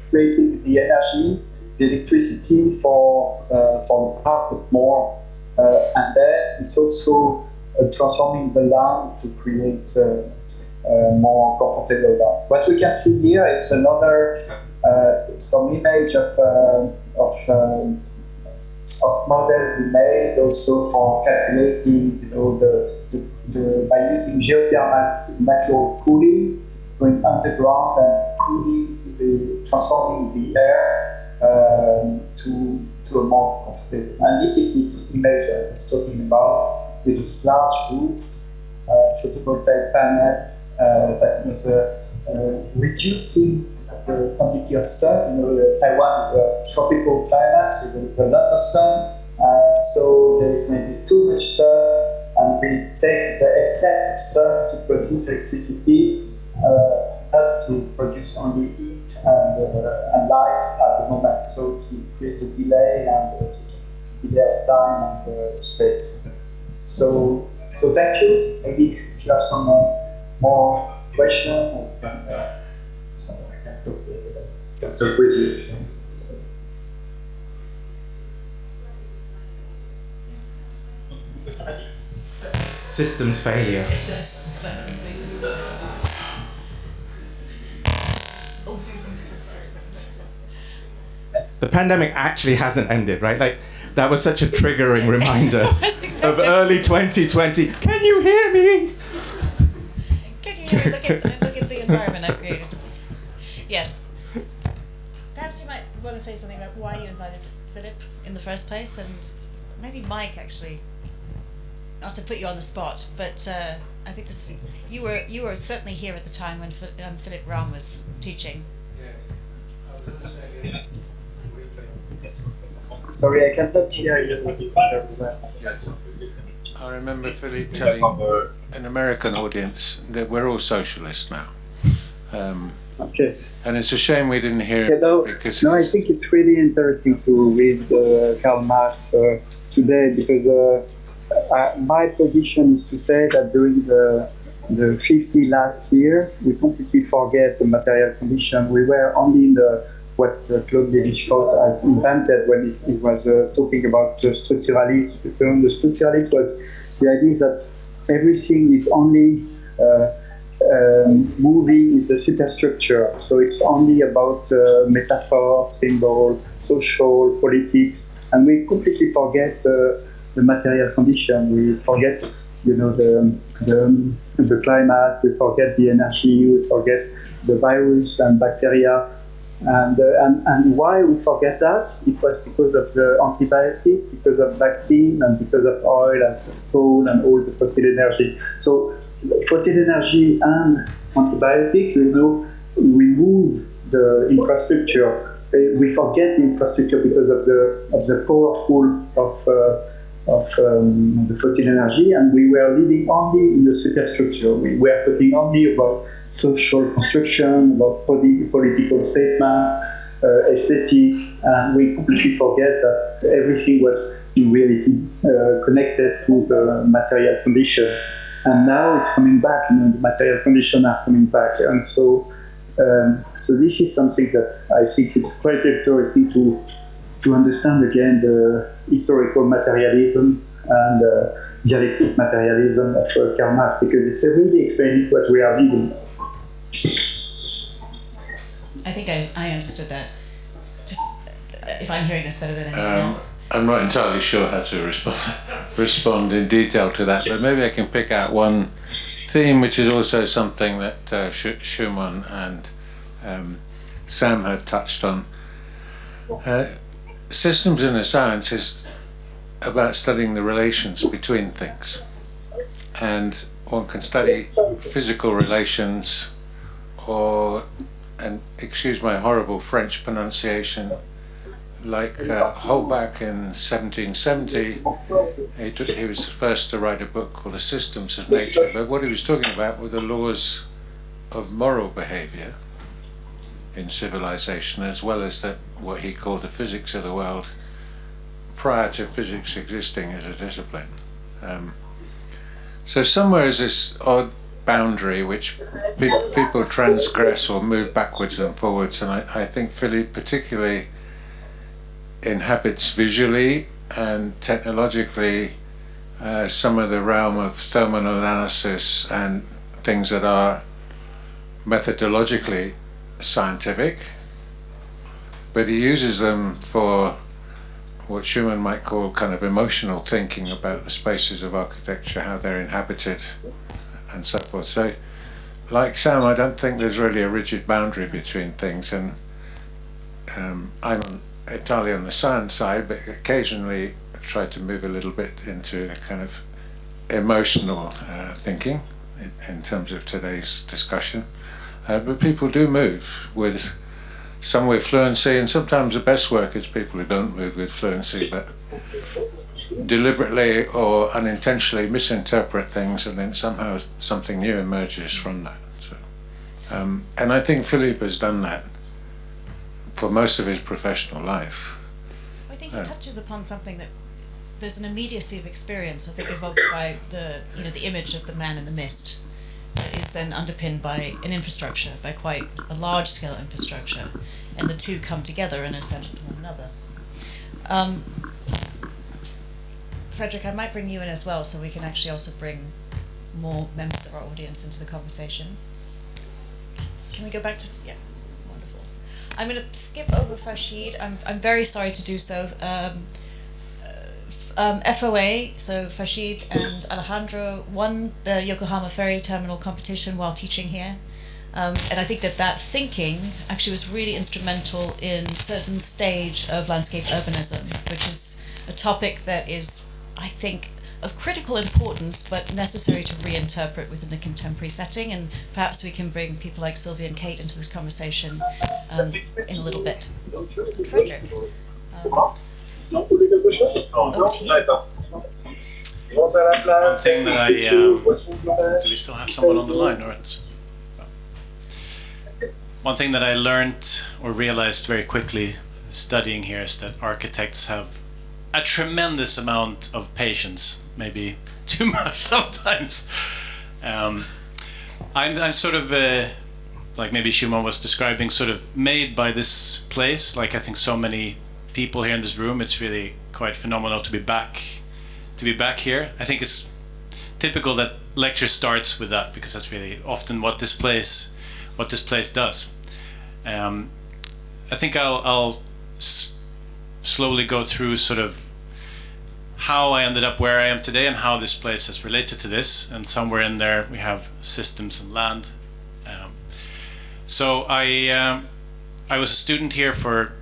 [SPEAKER 4] creating the energy, the electricity for the park, but more, and then it's also transforming the land to create more comfortable land. What we can see here, it's another some image of model we made also for calculating, by using geothermal natural cooling, going underground and cooling, transforming the air to a more comfortable. And this is this image I was talking about with this large roof, photovoltaic panel that was reducing the quantity of sun. Taiwan is a tropical climate, so there is a lot of sun, so there is maybe too much sun, and we take the excess of sun to produce electricity, not to produce only heat and light at the moment, so to create a delay and delay of time and space. So thank you. Maybe if you have some more questions, talk with you.
[SPEAKER 2] Systems failure. pandemic actually hasn't ended, right? Like, that was such a triggering reminder of early 2020. Can you hear me?
[SPEAKER 1] Can you hear me? Look at the environment I've created. Yes. Perhaps you might want to say something about why you invited Philip in the first place, and maybe Mike, actually. Not to put you on the spot, but I think you were certainly here at the time when Philip Rahm was teaching.
[SPEAKER 3] Yes.
[SPEAKER 4] Sorry, I cannot hear you.
[SPEAKER 3] Yes. I remember Philippe telling an American audience that we're all socialists now.
[SPEAKER 4] Okay.
[SPEAKER 3] And it's a shame we didn't hear it because...
[SPEAKER 4] No, I think it's really interesting to read Karl Marx today, because my position is to say that during the 50 last year, we completely forget the material condition. We were only in what Claude Lévi-Strauss has invented when he was talking about structuralism. The structuralism was the idea that everything is only moving in the superstructure. So it's only about metaphor, symbol, social, politics, and we completely forget the material condition. We forget, the climate. We forget the energy. We forget the virus and bacteria. And why we forget that? It was because of the antibiotic, because of vaccine, and because of oil and coal and all the fossil energy. So fossil energy and antibiotic, remove the infrastructure. We forget the infrastructure because of the powerful of the fossil energy, and we were living only in the superstructure. We were talking only about social construction, about political statement, aesthetic, and we completely forget that everything was in reality connected to the material condition. And now it's coming back, the material conditions are coming back, and so this is something that I think it's quite interesting to understand again the historical materialism and dialectic materialism of Karl Marx, because it's really explaining what we are living.
[SPEAKER 1] I think I understood that. Just if I'm hearing this better than anyone else.
[SPEAKER 3] I'm not entirely sure how to respond in detail to that, but maybe I can pick out one theme, which is also something that Shumon and Sam have touched on. Systems in a science is about studying the relations between things, and one can study physical relations, and excuse my horrible French pronunciation, like Holbach in 1770, he was the first to write a book called The Systems of Nature, but what he was talking about were the laws of moral behavior in civilization, as well as what he called the physics of the world prior to physics existing as a discipline. So somewhere is this odd boundary which people transgress or move backwards and forwards, and I think Philippe particularly inhabits visually and technologically some of the realm of thermal analysis and things that are methodologically scientific, but he uses them for what Shumon might call kind of emotional thinking about the spaces of architecture, how they're inhabited and so forth. So like Sam, I don't think there's really a rigid boundary between things, and I'm entirely on the science side, but occasionally I try to move a little bit into a kind of emotional thinking in terms of today's discussion. But people do move with fluency, and sometimes the best work is people who don't move with fluency but deliberately or unintentionally misinterpret things, and then somehow something new emerges from that. So, and I think Philippe has done that for most of his professional life.
[SPEAKER 1] I think he touches upon something that there's an immediacy of experience, I think, evoked by the image of the man in the mist, that is then underpinned by an infrastructure, by quite a large-scale infrastructure, and the two come together and are essential to one another. Frederick, I might bring you in as well, so we can actually also bring more members of our audience into the conversation. Can we go back to... Yeah, wonderful. I'm going to skip over Farshid. I'm very sorry to do so. FOA, so Farshid and Alejandro won the Yokohama Ferry Terminal competition while teaching here. And I think that thinking actually was really instrumental in a certain stage of landscape urbanism, which is a topic that is, I think, of critical importance, but necessary to reinterpret within a contemporary setting. And perhaps we can bring people like Sylvia and Kate into this conversation in a little bit. Frederick, over to you.
[SPEAKER 5] One thing that do we still have someone on the line, or it's... One thing that I learned or realized very quickly studying here is that architects have a tremendous amount of patience, maybe too much sometimes. I'm sort of, like maybe Shumon was describing, sort of made by this place. Like I think so many people here in this room, it's really quite phenomenal to be back here. I think it's typical that lecture starts with that, because that's really often what this place does. I think I'll slowly go through sort of how I ended up where I am today and how this place is related to this, and somewhere in there we have systems and land. So I was a student here for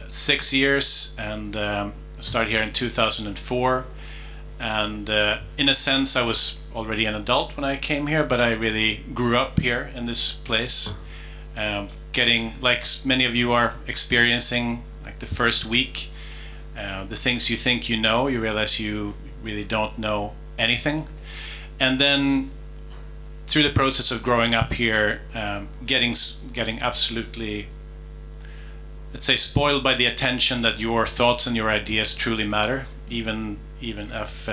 [SPEAKER 5] 6 years, and started here in 2004, and in a sense I was already an adult when I came here, but I really grew up here in this place, getting, like many of you are experiencing, like the first week, the things you think you know, you realize you really don't know anything. And then through the process of growing up here, getting absolutely, let's say, spoiled by the attention that your thoughts and your ideas truly matter, even if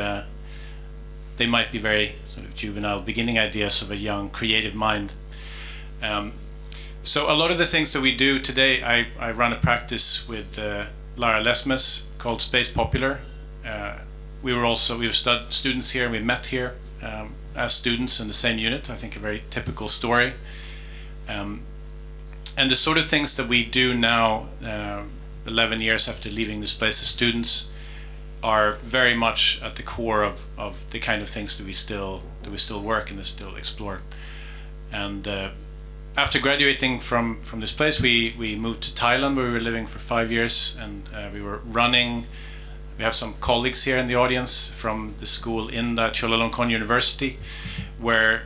[SPEAKER 5] they might be very sort of juvenile beginning ideas of a young creative mind. So a lot of the things that we do today, I run a practice with Lara Lesmes called Space Popular. We were students here, and we met here as students in the same unit. I think a very typical story. And the sort of things that we do now, 11 years after leaving this place as students, are very much at the core of the kind of things that we still work and still explore. And after graduating from this place, we moved to Thailand, where we were living for 5 years, and we were running. We have some colleagues here in the audience from the school in the Chulalongkorn University, where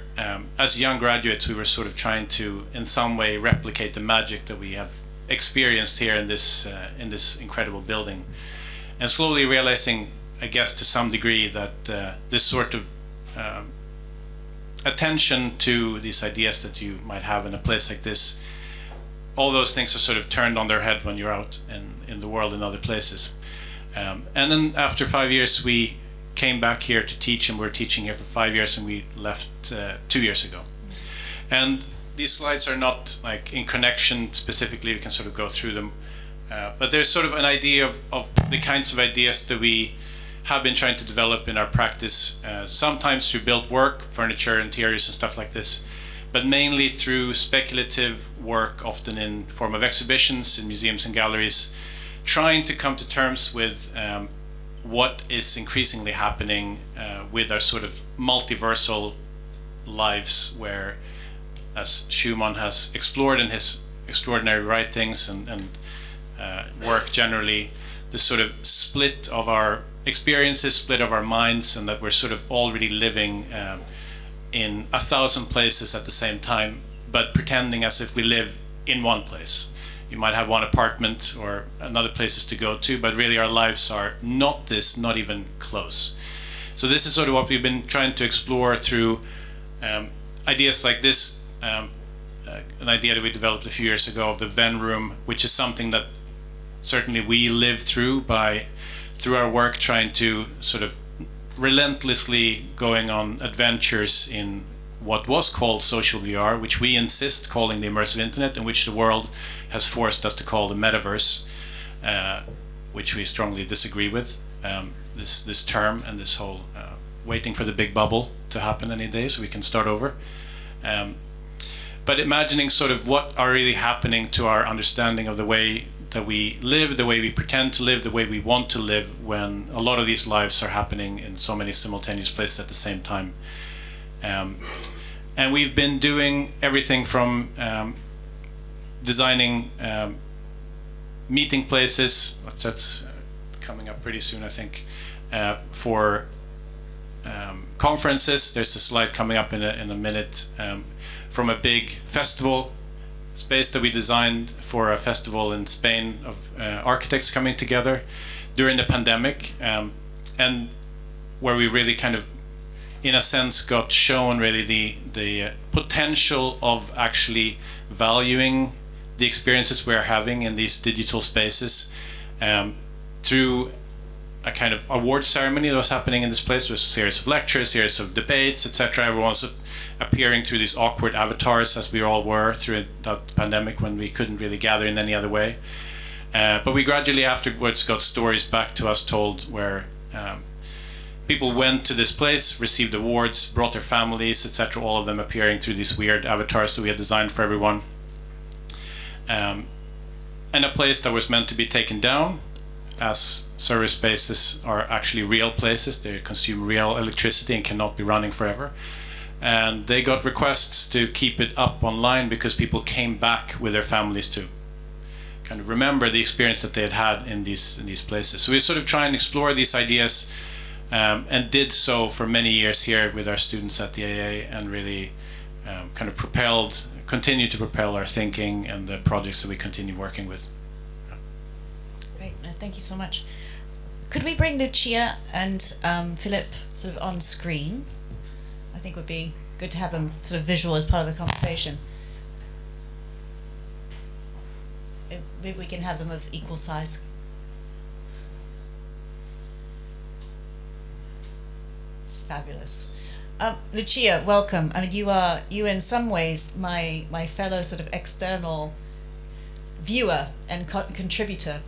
[SPEAKER 5] as young graduates we were sort of trying to in some way replicate the magic that we have experienced here in this incredible building, and slowly realizing, I guess to some degree, that this sort of attention to these ideas that you might have in a place like this, all those things are sort of turned on their head when you're out in the world in other places. And then after 5 years we came back here to teach, and we're teaching here for 5 years, and we left 2 years ago. And these slides are not like in connection specifically, we can sort of go through them, but there's sort of an idea of the kinds of ideas that we have been trying to develop in our practice, sometimes through built work, furniture, interiors and stuff like this, but mainly through speculative work, often in form of exhibitions in museums and galleries, trying to come to terms with what is increasingly happening with our sort of multiversal lives, where, as Shumon has explored in his extraordinary writings and work generally, the sort of split of our experiences, split of our minds, and that we're sort of already living in 1,000 places at the same time, but pretending as if we live in one place. You might have one apartment or another places to go to, but really our lives are not this, not even close. So this is sort of what we've been trying to explore through ideas like this, an idea that we developed a few years ago of the Venn room, which is something that certainly we live through our work, trying to sort of relentlessly going on adventures in what was called social VR, which we insist calling the immersive internet, and which the world has forced us to call the metaverse, which we strongly disagree with, this term and this whole waiting for the big bubble to happen any day so we can start over. but imagining sort of what are really happening to our understanding of the way that we live, the way we pretend to live, the way we want to live, when a lot of these lives are happening in so many simultaneous places at the same time. And we've been doing everything from designing meeting places, that's coming up pretty soon, I think, for conferences. There's a slide coming up in a minute, from a big festival space that we designed for a festival in Spain of architects coming together during the pandemic, and where we really kind of, in a sense, got shown really the potential of actually valuing the experiences we're having in these digital spaces, through a kind of award ceremony that was happening in this place. There was a series of lectures, series of debates, etc. Everyone's appearing through these awkward avatars, as we all were through that pandemic when we couldn't really gather in any other way. But we gradually afterwards got stories back to us told where people went to this place, received awards, brought their families, etc., all of them appearing through these weird avatars that we had designed for everyone. And a place that was meant to be taken down, as service spaces are actually real places. They consume real electricity and cannot be running forever. And they got requests to keep it up online because people came back with their families to kind of remember the experience that they had had in these places. So we sort of try and explore these ideas, and did so for many years here with our students at the AA, and really kind of continue to propel our thinking and the projects that we continue working with.
[SPEAKER 1] Great, thank you so much. Could we bring Lucia and Philip sort of on screen? I think it would be good to have them sort of visual as part of the conversation. Maybe we can have them of equal size. Fabulous. Lucia, welcome. I mean, you in some ways my fellow sort of external viewer and contributor,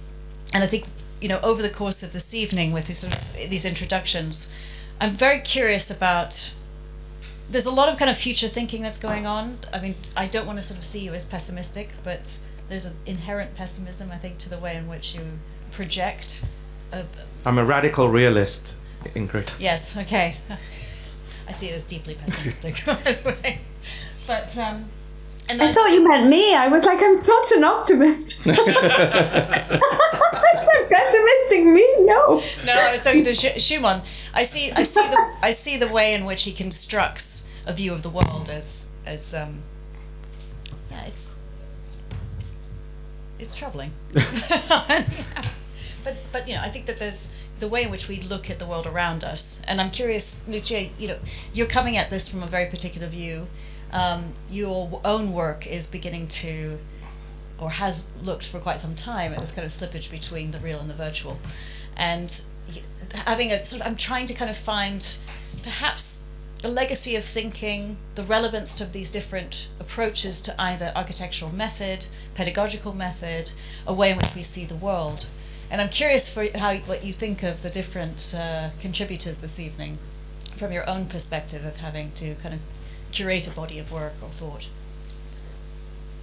[SPEAKER 1] and I think, you know, over the course of this evening with these introductions, I'm very curious about. There's a lot of kind of future thinking that's going on. I mean, I don't want to sort of see you as pessimistic, but there's an inherent pessimism, I think, to the way in which you project.
[SPEAKER 2] I'm a radical realist, Ingrid.
[SPEAKER 1] Yes. Okay. I see it as deeply pessimistic. Anyway. But and
[SPEAKER 6] I thought you meant me. I was like, I'm such an optimist. It's so pessimistic. Me? No.
[SPEAKER 1] No, I was talking to Shumon. I see the way in which he constructs a view of the world as yeah, it's troubling. But you know, I think that there's the way in which we look at the world around us, and I'm curious, Lucia, you know, you're coming at this from a very particular view. Your own work is beginning to, or has looked for quite some time at this kind of slippage between the real and the virtual, and having I'm trying to kind of find perhaps a legacy of thinking, the relevance of these different approaches to either architectural method, pedagogical method, a way in which we see the world. And I'm curious for what you think of the different contributors this evening, from your own perspective of having to kind of curate a body of work or thought.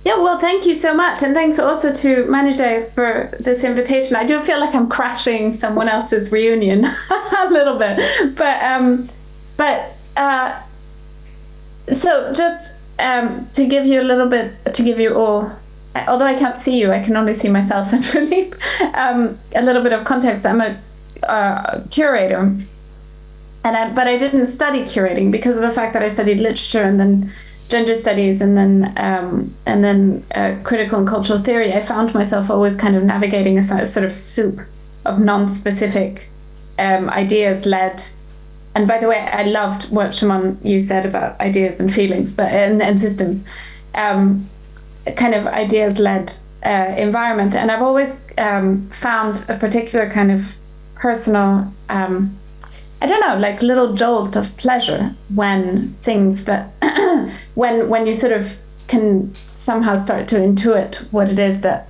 [SPEAKER 6] Yeah, well, thank you so much. And thanks also to Manijay for this invitation. I do feel like I'm crashing someone else's reunion a little bit. So just to give you a little bit, to give you all, although I can't see you, I can only see myself and Philippe, a little bit of context. I'm a curator. But I didn't study curating because of the fact that I studied literature and then gender studies and then critical and cultural theory. I found myself always kind of navigating a sort of soup of non-specific ideas led. And by the way, I loved what Shumon you said about ideas and feelings, but and systems, kind of ideas led environment. And I've always found a particular kind of personal. I don't know, like little jolt of pleasure when things that, when you sort of can somehow start to intuit what it is that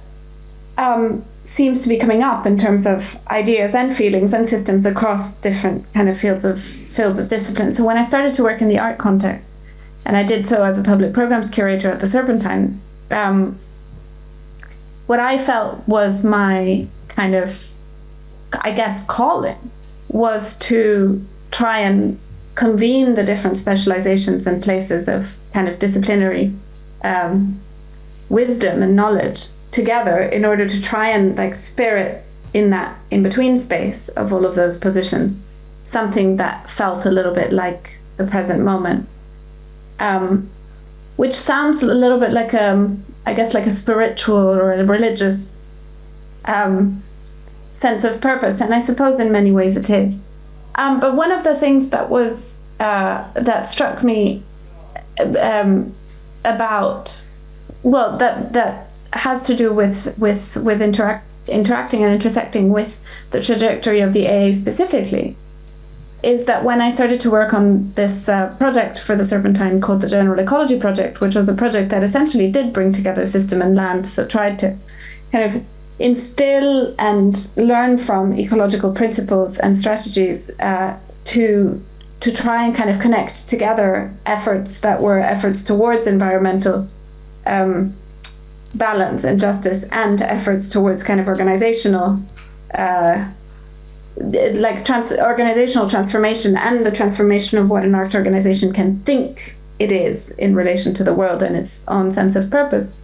[SPEAKER 6] seems to be coming up in terms of ideas and feelings and systems across different kind of fields of discipline. So when I started to work in the art context, and I did so as a public programs curator at the Serpentine, what I felt was my kind of, I guess, calling was to try and convene the different specializations and places of kind of disciplinary wisdom and knowledge together in order to try and like spirit in that in-between space of all of those positions something that felt a little bit like the present moment, which sounds a little bit like I guess like a spiritual or a religious sense of purpose, and I suppose in many ways it is. But one of the things that was that struck me about, well, that has to do with interacting and intersecting with the trajectory of the AA specifically, is that when I started to work on this project for the Serpentine called the General Ecology Project, which was a project that essentially did bring together system and land, so tried to kind of instill and learn from ecological principles and strategies to try and kind of connect together efforts that were efforts towards environmental balance and justice and efforts towards kind of organizational organizational transformation and the transformation of what an art organization can think it is in relation to the world and its own sense of purpose.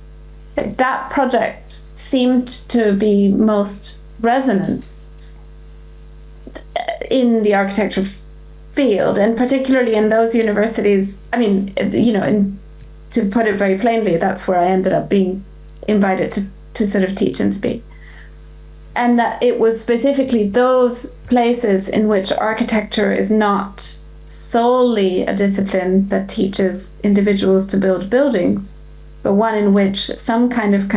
[SPEAKER 6] That project seemed to be most resonant in the architecture field, and particularly in those universities. I mean, to put it very plainly, that's where I ended up being invited to sort of teach and speak. And that it was specifically those places in which architecture is not solely a discipline that teaches individuals to build buildings, but one in which some kind of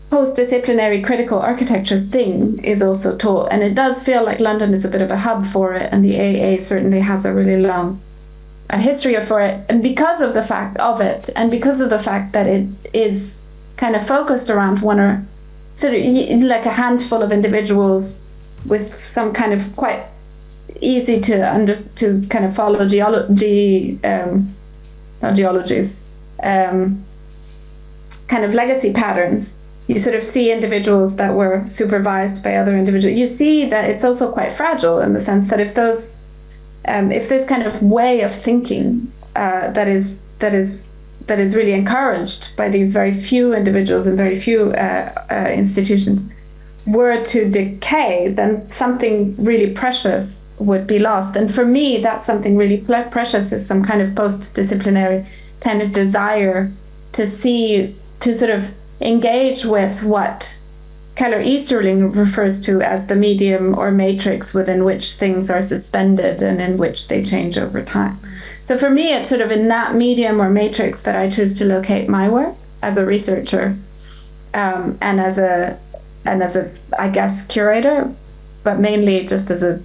[SPEAKER 6] post-disciplinary critical architecture thing is also taught. And it does feel like London is a bit of a hub for it, and the AA certainly has a really long history for it. And because of the fact of it, and because of the fact that it is kind of focused around one or sort of like a handful of individuals with some kind of quite easy to kind of follow kind of legacy patterns. You sort of see individuals that were supervised by other individuals. You see that it's also quite fragile in the sense that if this kind of way of thinking that is really encouraged by these very few individuals and very few institutions were to decay, then something really precious would be lost. And for me, that's something really precious, is some kind of post-disciplinary kind of desire to sort of engage with what Keller Easterling refers to as the medium or matrix within which things are suspended and in which they change over time. So for me, it's sort of in that medium or matrix that I choose to locate my work as a researcher, and as a I guess curator, but mainly just as a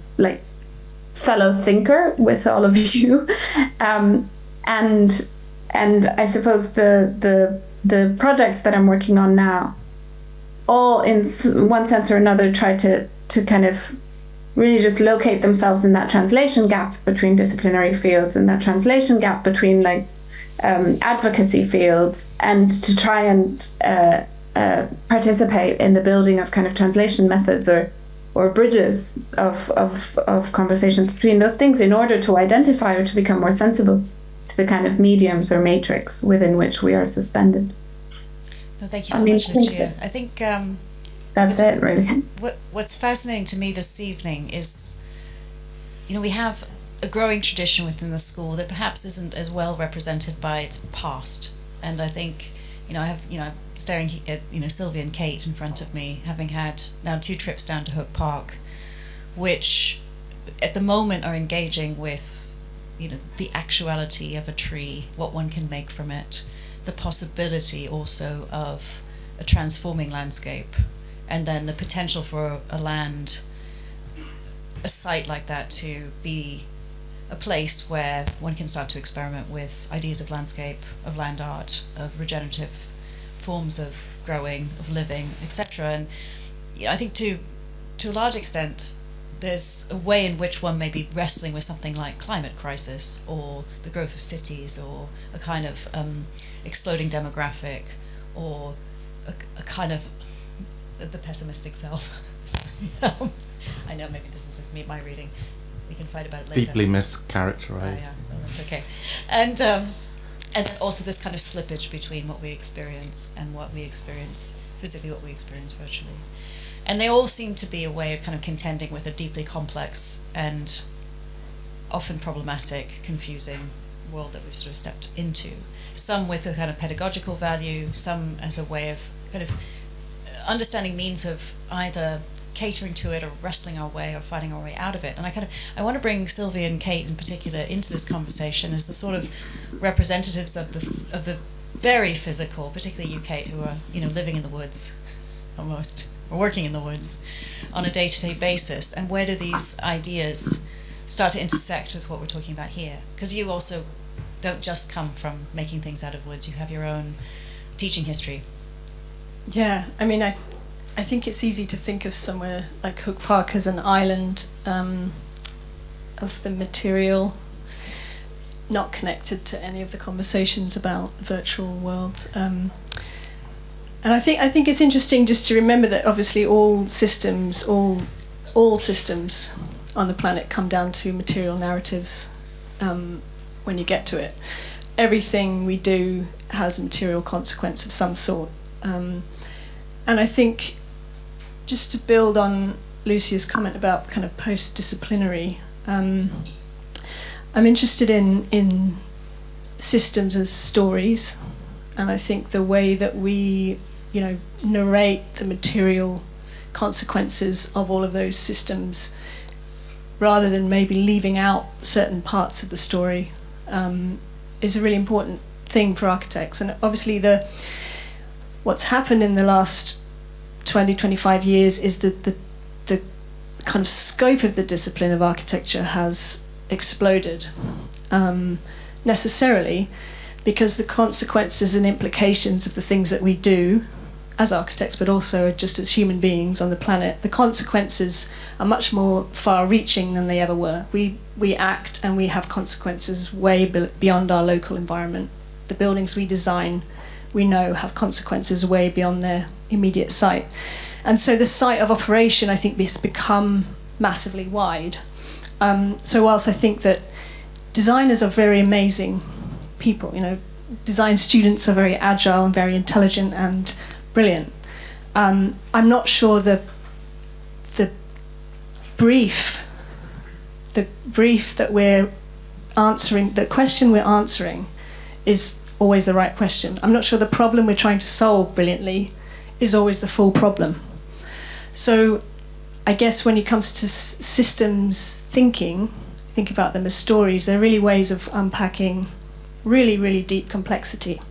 [SPEAKER 6] fellow thinker with all of you, and I suppose the projects that I'm working on now, all in one sense or another try to kind of really just locate themselves in that translation gap between disciplinary fields and that translation gap between advocacy fields, and to try and participate in the building of kind of translation methods or bridges of conversations between those things in order to identify or to become more sensible to the kind of mediums or matrix within which we are suspended.
[SPEAKER 1] No, thank you so much, Lucia. I think
[SPEAKER 6] that's it, really.
[SPEAKER 1] What's fascinating to me this evening is, we have a growing tradition within the school that perhaps isn't as well represented by its past. And I think, I'm staring at, Sylvia and Kate in front of me, having had now 2 trips down to Hook Park, which at the moment are engaging with, the actuality of a tree, what one can make from it, the possibility also of a transforming landscape, and then the potential for a site like that to be a place where one can start to experiment with ideas of landscape, of land art, of regenerative forms of growing, of living, etc. And I think to a large extent, there's a way in which one may be wrestling with something like climate crisis or the growth of cities or a kind of exploding demographic or a kind of the pessimistic self. I know maybe this is just my reading. We can fight about it later.
[SPEAKER 2] Deeply mischaracterized.
[SPEAKER 1] Yeah, well, that's okay. And then also this kind of slippage between what we experience and what we experience physically, what we experience virtually. And they all seem to be a way of kind of contending with a deeply complex and often problematic, confusing world that we've sort of stepped into. Some with a kind of pedagogical value, some as a way of kind of understanding means of either catering to it or wrestling our way or fighting our way out of it. And I want to bring Sylvia and Kate in particular into this conversation as the sort of representatives of the very physical, particularly you, Kate, who are living in the woods almost, or working in the woods on a day-to-day basis. And where do these ideas start to intersect with what we're talking about here? Because you also don't just come from making things out of woods. You have your own teaching history.
[SPEAKER 7] Yeah, I mean, I think it's easy to think of somewhere like Hook Park as an island of the material, not connected to any of the conversations about virtual worlds. And I think it's interesting just to remember that obviously all systems on the planet come down to material narratives when you get to it. Everything we do has a material consequence of some sort. And I think, just to build on Lucia's comment about kind of post-disciplinary, I'm interested in systems as stories, and I think the way that we, narrate the material consequences of all of those systems, rather than maybe leaving out certain parts of the story, is a really important thing for architects. And obviously what's happened in the last 20, 25 years is that the kind of scope of the discipline of architecture has exploded, necessarily because the consequences and implications of the things that we do as architects, but also just as human beings on the planet, the consequences are much more far-reaching than they ever were. We act and we have consequences way beyond our local environment. The buildings we design, we know, have consequences way beyond their immediate site. And so the site of operation, I think, has become massively wide. So whilst I think that designers are very amazing people, design students are very agile and very intelligent and brilliant, I'm not sure the brief that we're answering, the question we're answering is always the right question. I'm not sure the problem we're trying to solve brilliantly is always the full problem. So I guess when it comes to systems thinking, think about them as stories. They're really ways of unpacking really, really deep complexity.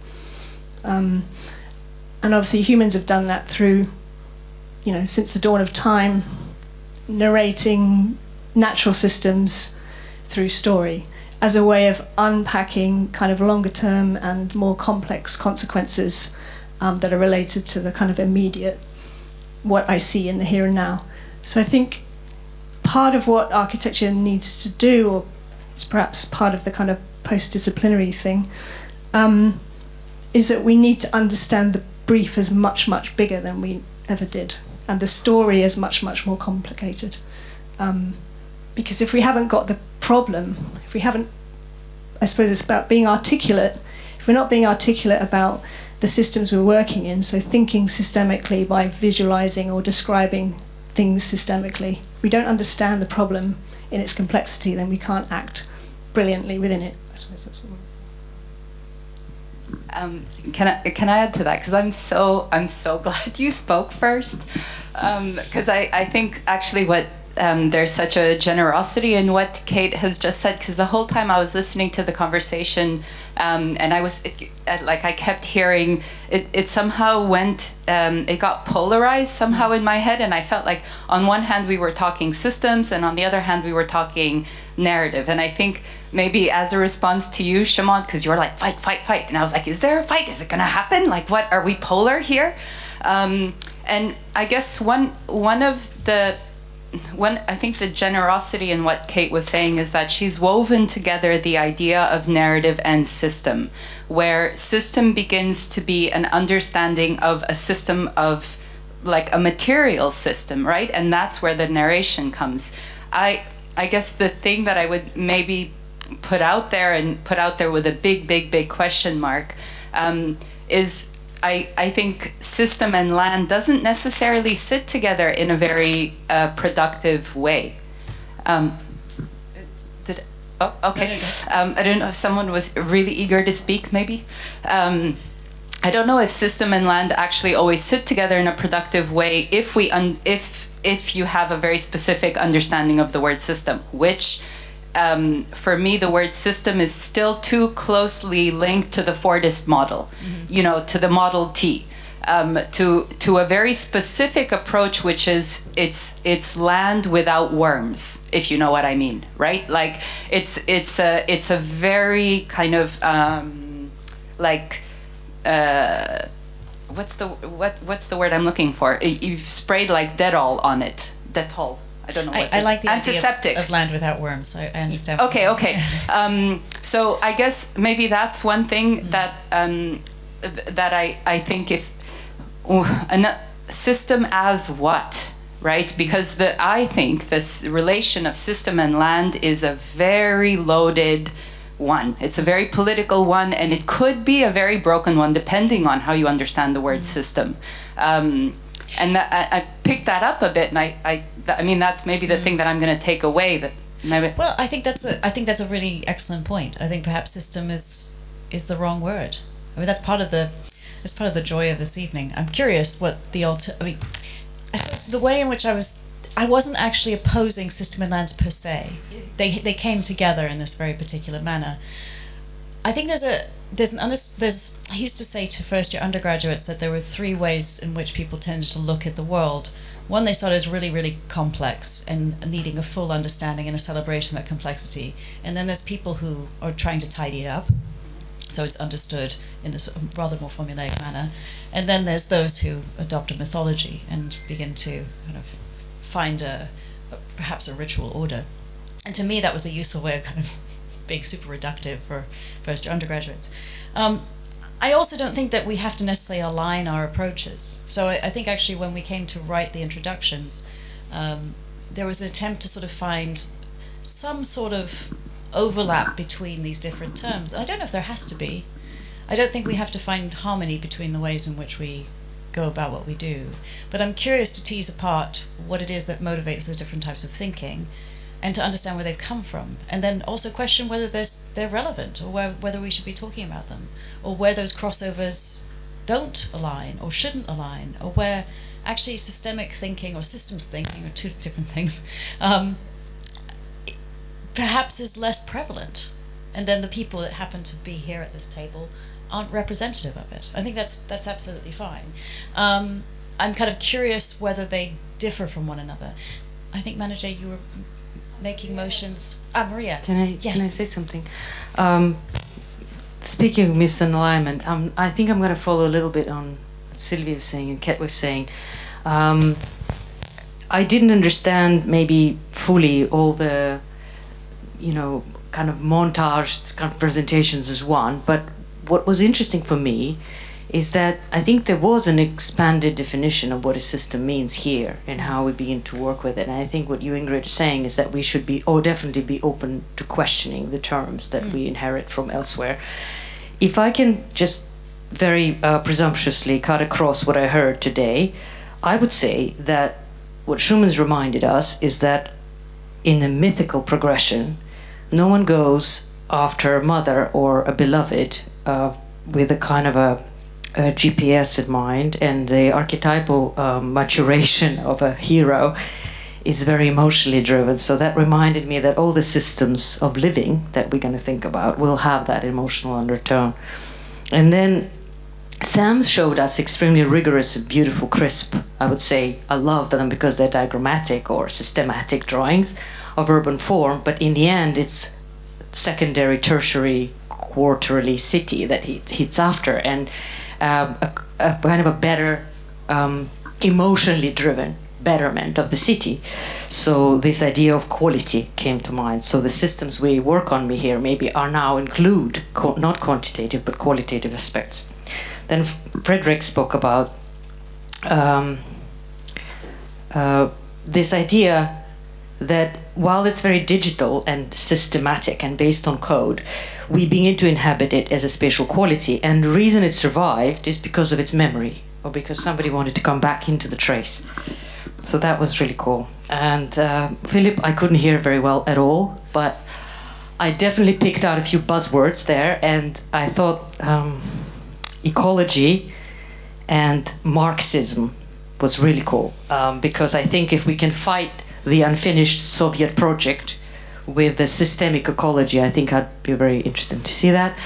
[SPEAKER 7] And obviously humans have done that through, since the dawn of time, narrating natural systems through story as a way of unpacking kind of longer term and more complex consequences that are related to the kind of immediate, what I see in the here and now. So I think part of what architecture needs to do, or it's perhaps part of the kind of post-disciplinary thing, is that we need to understand the brief as much, much bigger than we ever did, and the story is much, much more complicated. Because if we haven't got the problem, I suppose it's about being articulate. If we're not being articulate about the systems we're working in, so thinking systemically by visualizing or describing things systemically, if we don't understand the problem in its complexity, then we can't act brilliantly within it. I suppose that's what
[SPEAKER 8] Can I add to that? Because I'm so glad you spoke first. Because I think actually what there's such a generosity in what Kate has just said. Because the whole time I was listening to the conversation, and I kept hearing it somehow went. It got polarized somehow in my head, and I felt like on one hand we were talking systems, and on the other hand we were talking narrative. And I think maybe as a response to you, Shumon, because you were like, fight, fight, fight. And I was like, is there a fight? Is it going to happen? Like, what, are we polar here? And I guess one of the I think the generosity in what Kate was saying is that she's woven together the idea of narrative and system, where system begins to be an understanding of a system of, like a material system, right? And that's where the narration comes. I guess the thing that I would maybe put out there with a big question mark, is I think system and land doesn't necessarily sit together in a very productive way. Okay. I don't know if someone was really eager to speak, maybe. I don't know if system and land actually always sit together in a productive way if you have a very specific understanding of the word system, which for me, the word system is still too closely linked to the Fordist model, to the Model T, to a very specific approach, which is it's land without worms, if you know what I mean, right? Like it's a very kind of what's the word I'm looking for? You've sprayed like Dettol on it. Dettol. I don't know what
[SPEAKER 1] I like the
[SPEAKER 8] antiseptic
[SPEAKER 1] idea of land without worms. I understand.
[SPEAKER 8] Okay. So I guess maybe that's one thing that I think if a system as what, right? Because I think this relation of system and land is a very loaded one. It's a very political one, and it could be a very broken one depending on how you understand the word system. And I picked that up a bit, and I mean that's maybe the thing that I'm going to take away. That maybe.
[SPEAKER 1] Well, I think that's a really excellent point. I think perhaps system is the wrong word. I mean that's part of the joy of this evening. I'm curious what I suppose the way in which I wasn't actually opposing system and lands per se. They came together in this very particular manner. I think I used to say to first year undergraduates that there were three ways in which people tended to look at the world. One, they saw it as really, really complex and needing a full understanding and a celebration of that complexity. And then there's people who are trying to tidy it up, so it's understood in a sort of rather more formulaic manner. And then there's those who adopt a mythology and begin to kind of find perhaps a ritual order. And to me, that was a useful way of kind of being super reductive for first-year undergraduates. I also don't think that we have to necessarily align our approaches. So I think actually when we came to write the introductions, there was an attempt to sort of find some sort of overlap between these different terms. And I don't know if there has to be. I don't think we have to find harmony between the ways in which we go about what we do. But I'm curious to tease apart what it is that motivates those different types of thinking, and to understand where they've come from, and then also question whether they're relevant, or whether we should be talking about them, or where those crossovers don't align or shouldn't align, or where actually systemic thinking or systems thinking are two different things, perhaps is less prevalent, and then the people that happen to be here at this table aren't representative of it. I think that's absolutely fine. I'm kind of curious whether they differ from one another. I think Manojay, you were making motions. Maria.
[SPEAKER 9] Can I say something? Speaking of misalignment, I think I'm going to follow a little bit on what Sylvia was saying and Kat was saying. I didn't understand maybe fully all the, kind of montaged kind of presentations as one, but what was interesting for me is that I think there was an expanded definition of what a system means here and how we begin to work with it. And I think what you, Ingrid, are saying is that we should definitely be open to questioning the terms that we inherit from elsewhere. If I can just very presumptuously cut across what I heard today, I would say that what Shumon's reminded us is that in the mythical progression, no one goes after a mother or a beloved with a kind of a GPS in mind, and the archetypal maturation of a hero is very emotionally driven. So that reminded me that all the systems of living that we're going to think about will have that emotional undertone. And then Sam showed us extremely rigorous and beautiful, crisp, I would say, I love them because they're diagrammatic or systematic drawings of urban form, but in the end it's secondary, tertiary, quarterly city that he's after, and a kind of a better emotionally driven betterment of the city. So this idea of quality came to mind. So the systems we work on here maybe are now include not quantitative but qualitative aspects. Then Frederick spoke about this idea that while it's very digital and systematic and based on code, we begin to inhabit it as a spatial quality. And the reason it survived is because of its memory, or because somebody wanted to come back into the trace. So that was really cool. And Philip, I couldn't hear very well at all, but I definitely picked out a few buzzwords there, and I thought ecology and Marxism was really cool, because I think if we can fight the unfinished Soviet project with the systemic ecology, I think I'd be very interested to see that.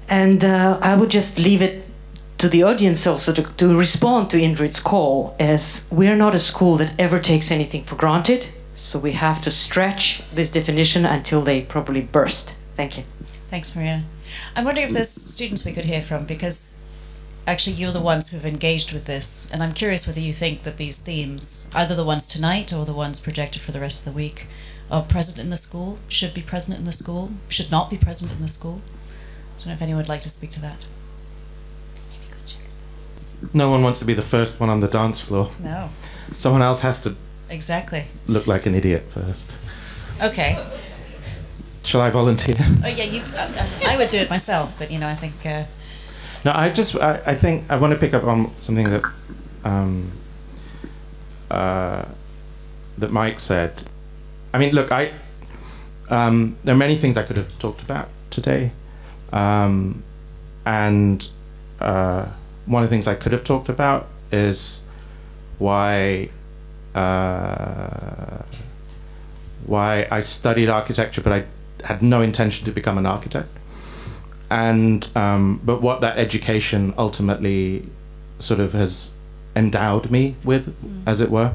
[SPEAKER 9] And I would just leave it to the audience also to respond to Ingrid's call, as we're not a school that ever takes anything for granted, so we have to stretch this definition until they probably burst. Thank you.
[SPEAKER 1] Thanks, Maria. I'm wondering if there's students we could hear from, because actually you're the ones who've engaged with this, and I'm curious whether you think that these themes, either the ones tonight or the ones projected for the rest of the week, are present in the school, should be present in the school, should not be present in the school. I don't know if anyone would like to speak to that.
[SPEAKER 2] No one wants to be the first one on the dance floor.
[SPEAKER 1] No.
[SPEAKER 2] Someone else has to
[SPEAKER 1] Exactly.
[SPEAKER 2] look like an idiot first.
[SPEAKER 1] Okay.
[SPEAKER 2] Shall I volunteer?
[SPEAKER 1] Oh yeah, you. I would do it myself, but I think.
[SPEAKER 2] No, I think I want to pick up on something that that Mike said. I mean, look, there are many things I could have talked about today, and one of the things I could have talked about is why I studied architecture, but I had no intention to become an architect. And but what that education ultimately sort of has endowed me with, as it were.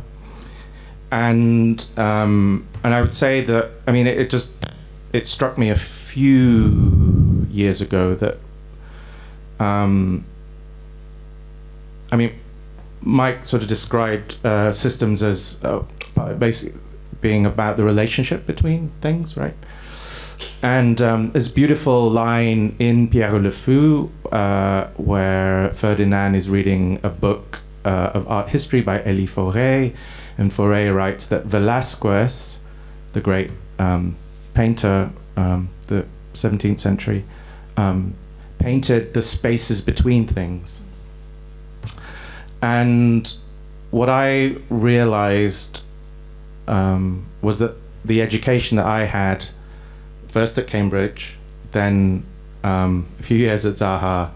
[SPEAKER 2] And I would say that, I mean, it struck me a few years ago that I mean, Mike sort of described systems as basically being about the relationship between things, right? And this beautiful line in Pierre Le Fou, where Ferdinand is reading a book of art history by Elie Fauré, and Fauré writes that Velázquez, the great painter, the 17th century, painted the spaces between things. And what I realized was that the education that I had, first at Cambridge, then a few years at Zaha, a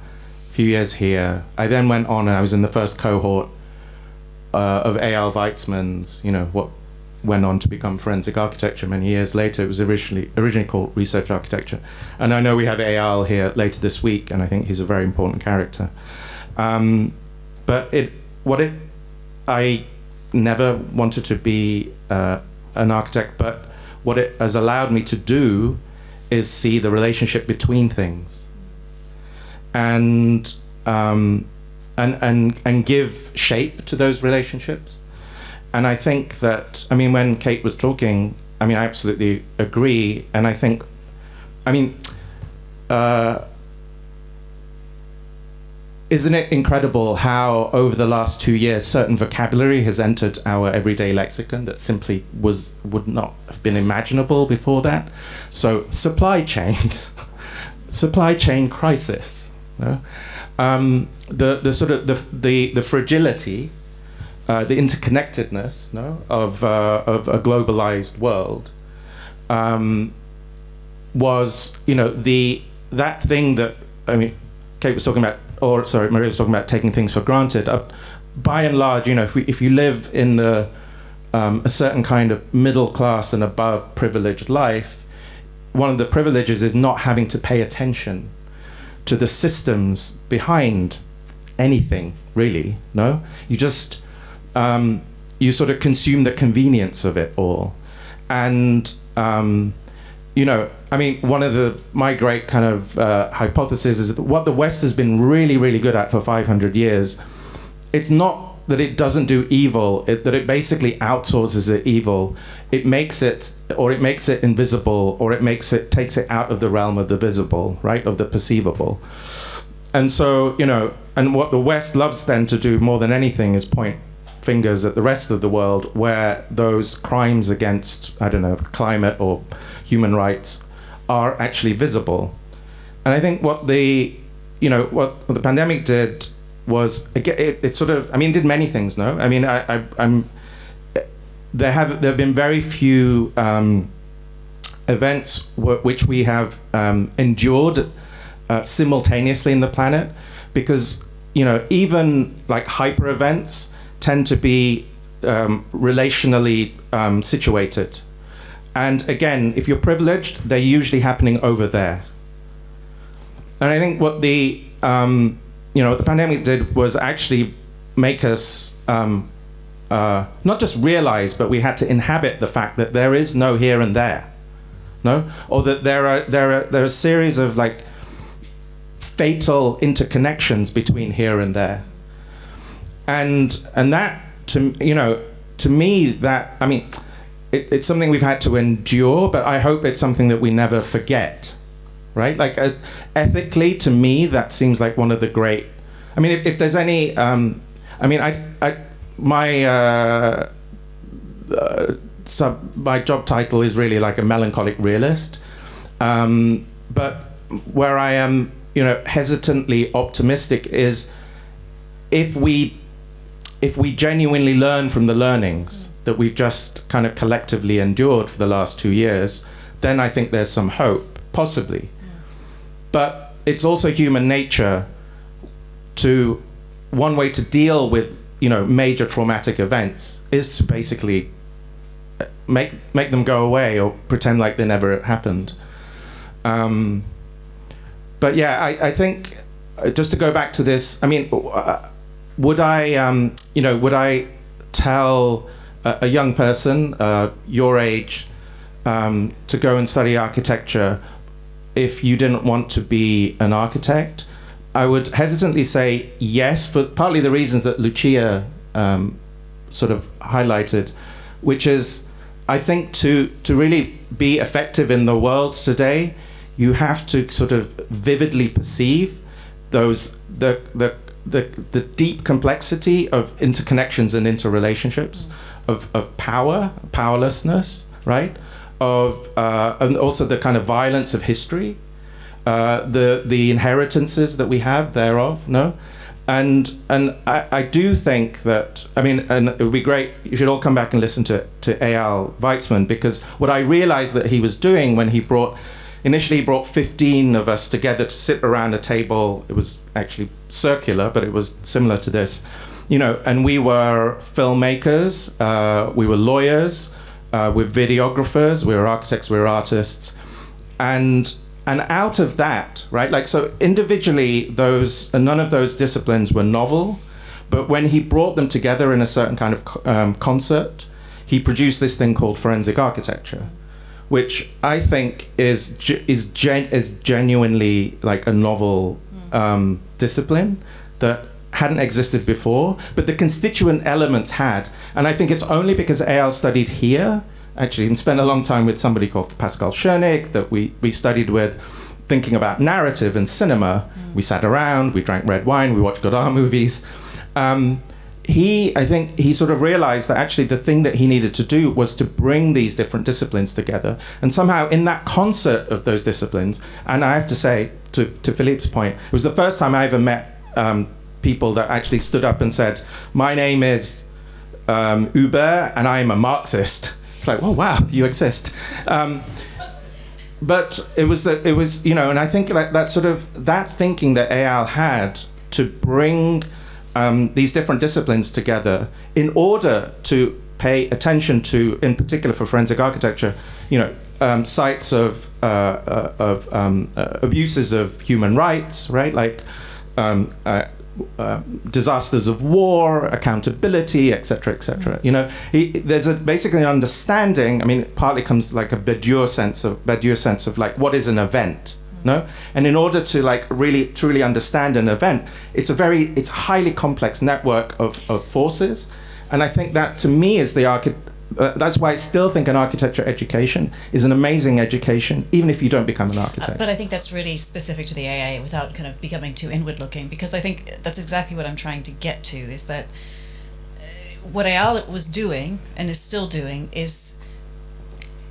[SPEAKER 2] few years here. I then went on and I was in the first cohort of A.L. Weitzman's, what went on to become forensic architecture many years later. It was originally called research architecture. And I know we have A.L. here later this week, and I think he's a very important character. But I never wanted to be an architect, but what it has allowed me to do is see the relationship between things, and give shape to those relationships. And I think that, I mean, when Kate was talking, I mean, I absolutely agree. And I think, I mean, isn't it incredible how over the last 2 years certain vocabulary has entered our everyday lexicon that simply would not have been imaginable before that? So supply chains, supply chain crisis, the sort of the fragility, the interconnectedness, of a globalized world, was that thing that, I mean, Kate was talking about. Maria was talking about taking things for granted. By and large, if you live in a certain kind of middle class and above privileged life, one of the privileges is not having to pay attention to the systems behind anything, really. No, you just you sort of consume the convenience of it all, and I mean, one of my great kind of hypotheses is that what the West has been really, really good at for 500 years, it's not that it doesn't do evil, that it basically outsources the evil. It makes it invisible, or takes it out of the realm of the visible, right, of the perceivable. And so, and what the West loves then to do more than anything is point fingers at the rest of the world where those crimes against, I don't know, climate or human rights are actually visible. And I think what the pandemic did was, it sort of, it did many things, no? There have been very few events which we have endured simultaneously in the planet, because, even like hyper events tend to be relationally situated. And again, if you're privileged, they're usually happening over there. And I think what the pandemic did was actually make us not just realize, but we had to inhabit the fact that there is no here and there, no, or that there are a series of like fatal interconnections between here and there, and that to me that it's something we've had to endure, but I hope it's something that we never forget. Right, like ethically, to me, that seems like one of the great. If there's any, my job title is really like a melancholic realist, but where I am, hesitantly optimistic is if we genuinely learn from the learnings that we've just kind of collectively endured for the last 2 years, then I think there's some hope, possibly. But it's also human nature to, one way to deal with, major traumatic events is to basically make them go away or pretend like they never happened. But yeah, I think, just to go back to this, would I tell a young person your age to go and study architecture if you didn't want to be an architect? I would hesitantly say yes, for partly the reasons that Lucia sort of highlighted, which is, I think to really be effective in the world today, you have to sort of vividly perceive the deep complexity of interconnections and interrelationships, of powerlessness, right? And also the kind of violence of history, the inheritances that we have thereof, no? And I do think that, and it would be great, you should all come back and listen to Eyal Weizmann, because what I realized that he was doing when he initially brought 15 of us together to sit around a table. It was actually circular, but it was similar to this, and we were filmmakers, we were lawyers, we're videographers, we were architects, we were artists, and out of that, right, like, so individually none of those disciplines were novel, but when he brought them together in a certain kind of concert, he produced this thing called forensic architecture, which I think is genuinely like a novel discipline that hadn't existed before, but the constituent elements had. And I think it's only because Eyal studied here, actually, and spent a long time with somebody called Pascal Schoenig that we studied with, thinking about narrative and cinema. We sat around, we drank red wine, we watched Godard movies. I think he sort of realized that actually the thing that he needed to do was to bring these different disciplines together. And somehow in that concert of those disciplines, and I have to say, to Philippe's point, it was the first time I ever met people that actually stood up and said, my name is Uber and I'm a Marxist. It's like, oh wow, you exist. But it was, and I think like that thinking that Eyal had to bring these different disciplines together in order to pay attention to, in particular for forensic architecture, sites of abuses of human rights, right? Like disasters of war, accountability, etc., etc. There's basically an understanding. It partly comes like a Badiou sense of like what is an event, No? And in order to like really truly understand an event, it's a highly complex network of forces. And I think that to me is that's why I still think an architecture education is an amazing education, even if you don't become an architect.
[SPEAKER 1] But I think that's really specific to the AA without kind of becoming too inward looking, because I think that's exactly what I'm trying to get to, is that what AL was doing and is still doing is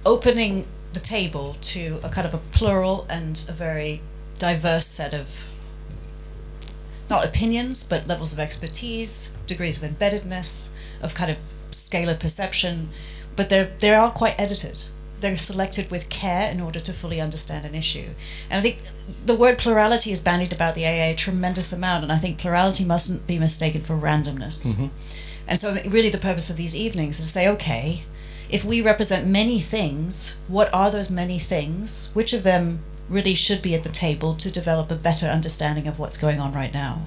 [SPEAKER 1] opening the table to a kind of a plural and a very diverse set of not opinions, but levels of expertise, degrees of embeddedness, of kind of scalar perception, but they are quite edited. They're selected with care in order to fully understand an issue. And I think the word plurality is bandied about the AA a tremendous amount, and I think plurality mustn't be mistaken for randomness. Mm-hmm. And so really the purpose of these evenings is to say, okay, if we represent many things, what are those many things? Which of them really should be at the table to develop a better understanding of what's going on right now?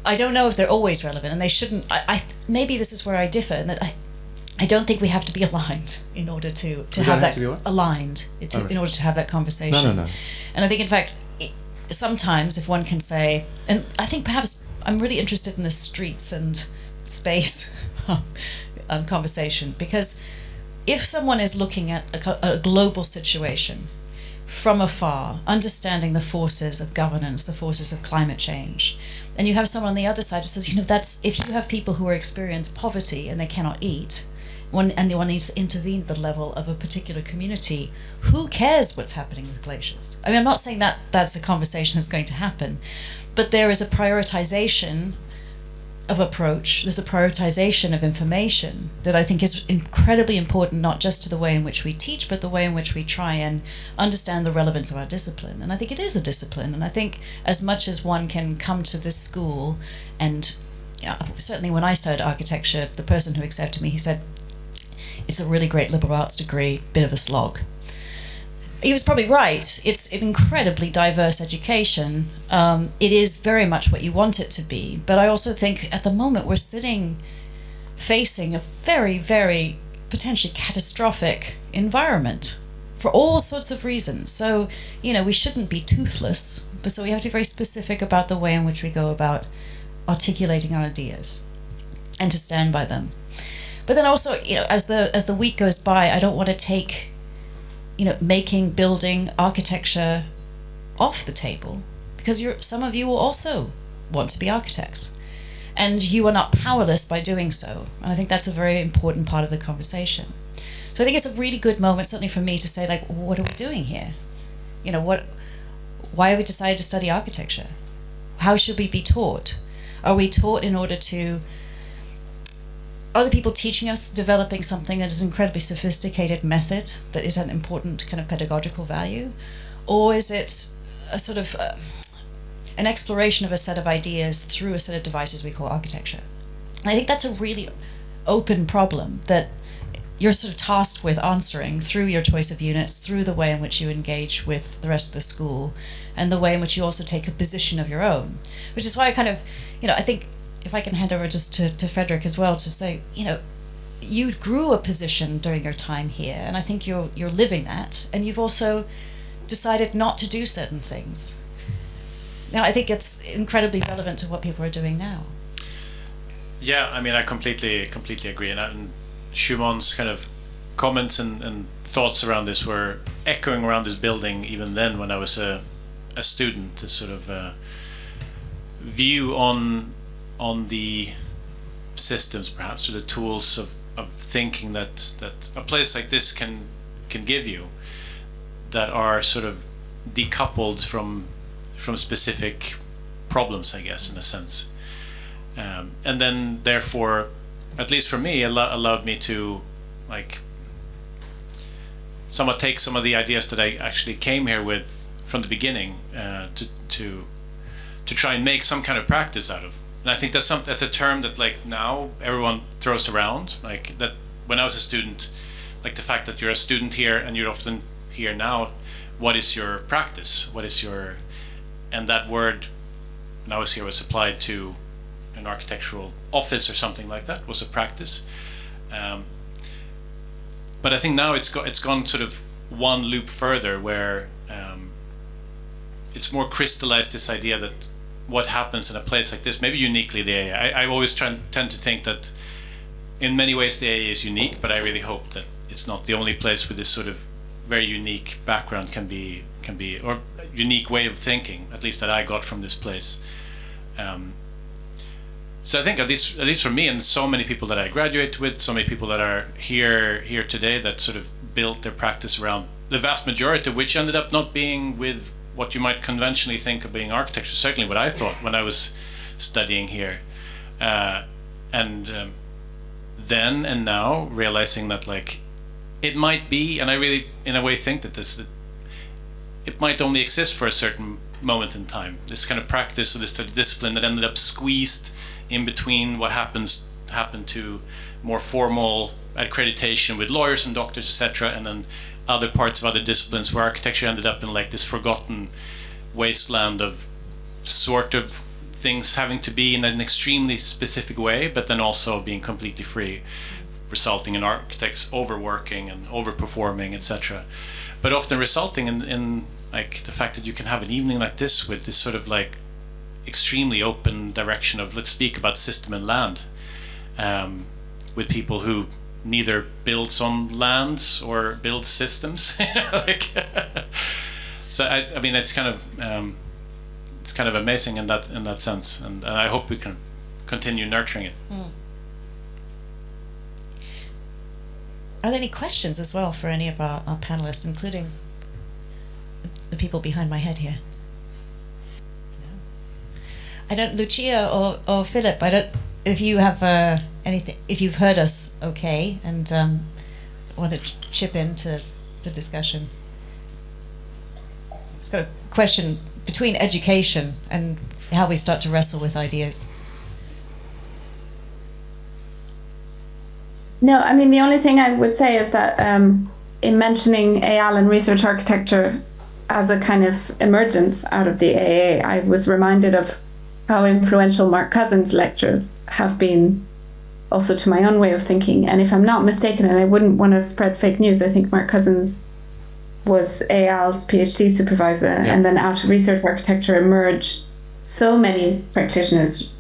[SPEAKER 1] I don't know if they're always relevant, and they shouldn't. Maybe this is where I differ, in that I don't think we have to be aligned in order to have that aligned in order to have that conversation.
[SPEAKER 2] No.
[SPEAKER 1] And I think, in fact, sometimes if one can say, and I think perhaps I'm really interested in the streets and space conversation, because if someone is looking at a global situation from afar, understanding the forces of governance, the forces of climate change, and you have someone on the other side who says, that's if you have people who experience poverty and they cannot eat, one needs to intervene at the level of a particular community, who cares what's happening with glaciers? I mean, I'm not saying that that's a conversation that's going to happen, but there is a prioritization of approach, there's a prioritization of information that I think is incredibly important, not just to the way in which we teach, but the way in which we try and understand the relevance of our discipline. And I think it is a discipline, and I think as much as one can come to this school, and certainly when I started architecture, the person who accepted me, he said, it's a really great liberal arts degree, bit of a slog. He was probably right. It's an incredibly diverse education. It is very much what you want it to be. But I also think at the moment we're facing a very, very potentially catastrophic environment for all sorts of reasons. So, we shouldn't be toothless, but so we have to be very specific about the way in which we go about articulating our ideas and to stand by them. But then also, as the week goes by, I don't want to take making, building, architecture off the table, because some of you will also want to be architects, and you are not powerless by doing so. And I think that's a very important part of the conversation. So I think it's a really good moment, certainly for me, to say, like, what are we doing here? Why have we decided to study architecture? How should we be taught? Are we taught in order to other people teaching us, developing something that is an incredibly sophisticated method that is an important kind of pedagogical value? Or is it a sort of an exploration of a set of ideas through a set of devices we call architecture? And I think that's a really open problem that you're sort of tasked with answering through your choice of units, through the way in which you engage with the rest of the school, and the way in which you also take a position of your own. Which is why I kind of, I think, if I can hand over just to Frederick as well, to say, you grew a position during your time here, and I think you're living that, and you've also decided not to do certain things. Now, I think it's incredibly relevant to what people are doing now.
[SPEAKER 5] Yeah, I mean, I completely agree, and Shumon's kind of comments and thoughts around this were echoing around this building even then when I was a student. This sort of view on the systems, perhaps, or the tools of thinking that a place like this can give you, that are sort of decoupled from specific problems, I guess, in a sense, and then therefore, at least for me, allowed me to somewhat take some of the ideas that I actually came here with from the beginning, to try and make some kind of practice out of. And I think that's a term that now everyone throws around, that when I was a student, the fact that you're a student here and you're often here now, what is your practice? And that word, when I was here, was applied to an architectural office or something like that, was a practice. But I think now it's gone sort of one loop further, where it's more crystallized this idea that what happens in a place like this, maybe uniquely the AA. I always tend to think that in many ways the AA is unique, but I really hope that it's not the only place where this sort of very unique background can be, or unique way of thinking, at least that I got from this place. So I think at least for me and so many people that I graduate with, so many people that are here today that sort of built their practice around the vast majority of which ended up not being with what you might conventionally think of being architecture, certainly what I thought when I was studying here. Then and now realizing that like it might be, and I really in a way think that it might only exist for a certain moment in time. This kind of practice, or this discipline that ended up squeezed in between what happened to more formal accreditation with lawyers and doctors, etc., and then other parts of other disciplines where architecture ended up in like this forgotten wasteland of sort of things having to be in an extremely specific way, but then also being completely free, resulting in architects overworking and overperforming, etc. But often resulting in like the fact that you can have an evening like this with this sort of like extremely open direction of let's speak about system and land, with people who neither builds on lands or build systems. So I mean it's kind of amazing in that sense, and I hope we can continue nurturing it.
[SPEAKER 1] Are there any questions as well for any of our panelists, including the people behind my head here? No. I don't, Lucia or Philip, I don't, if you have anything, if you've heard us okay and want to chip into the discussion. It's got a question between education and how we start to wrestle with ideas.
[SPEAKER 6] No, I mean, the only thing I would say is that in mentioning AL and research architecture as a kind of emergence out of the AA, I was reminded of how influential Mark Cousins' lectures have been also to my own way of thinking. And if I'm not mistaken, and I wouldn't want to spread fake news, I think Mark Cousins was AL's PhD supervisor, and then out of research architecture emerged so many practitioners,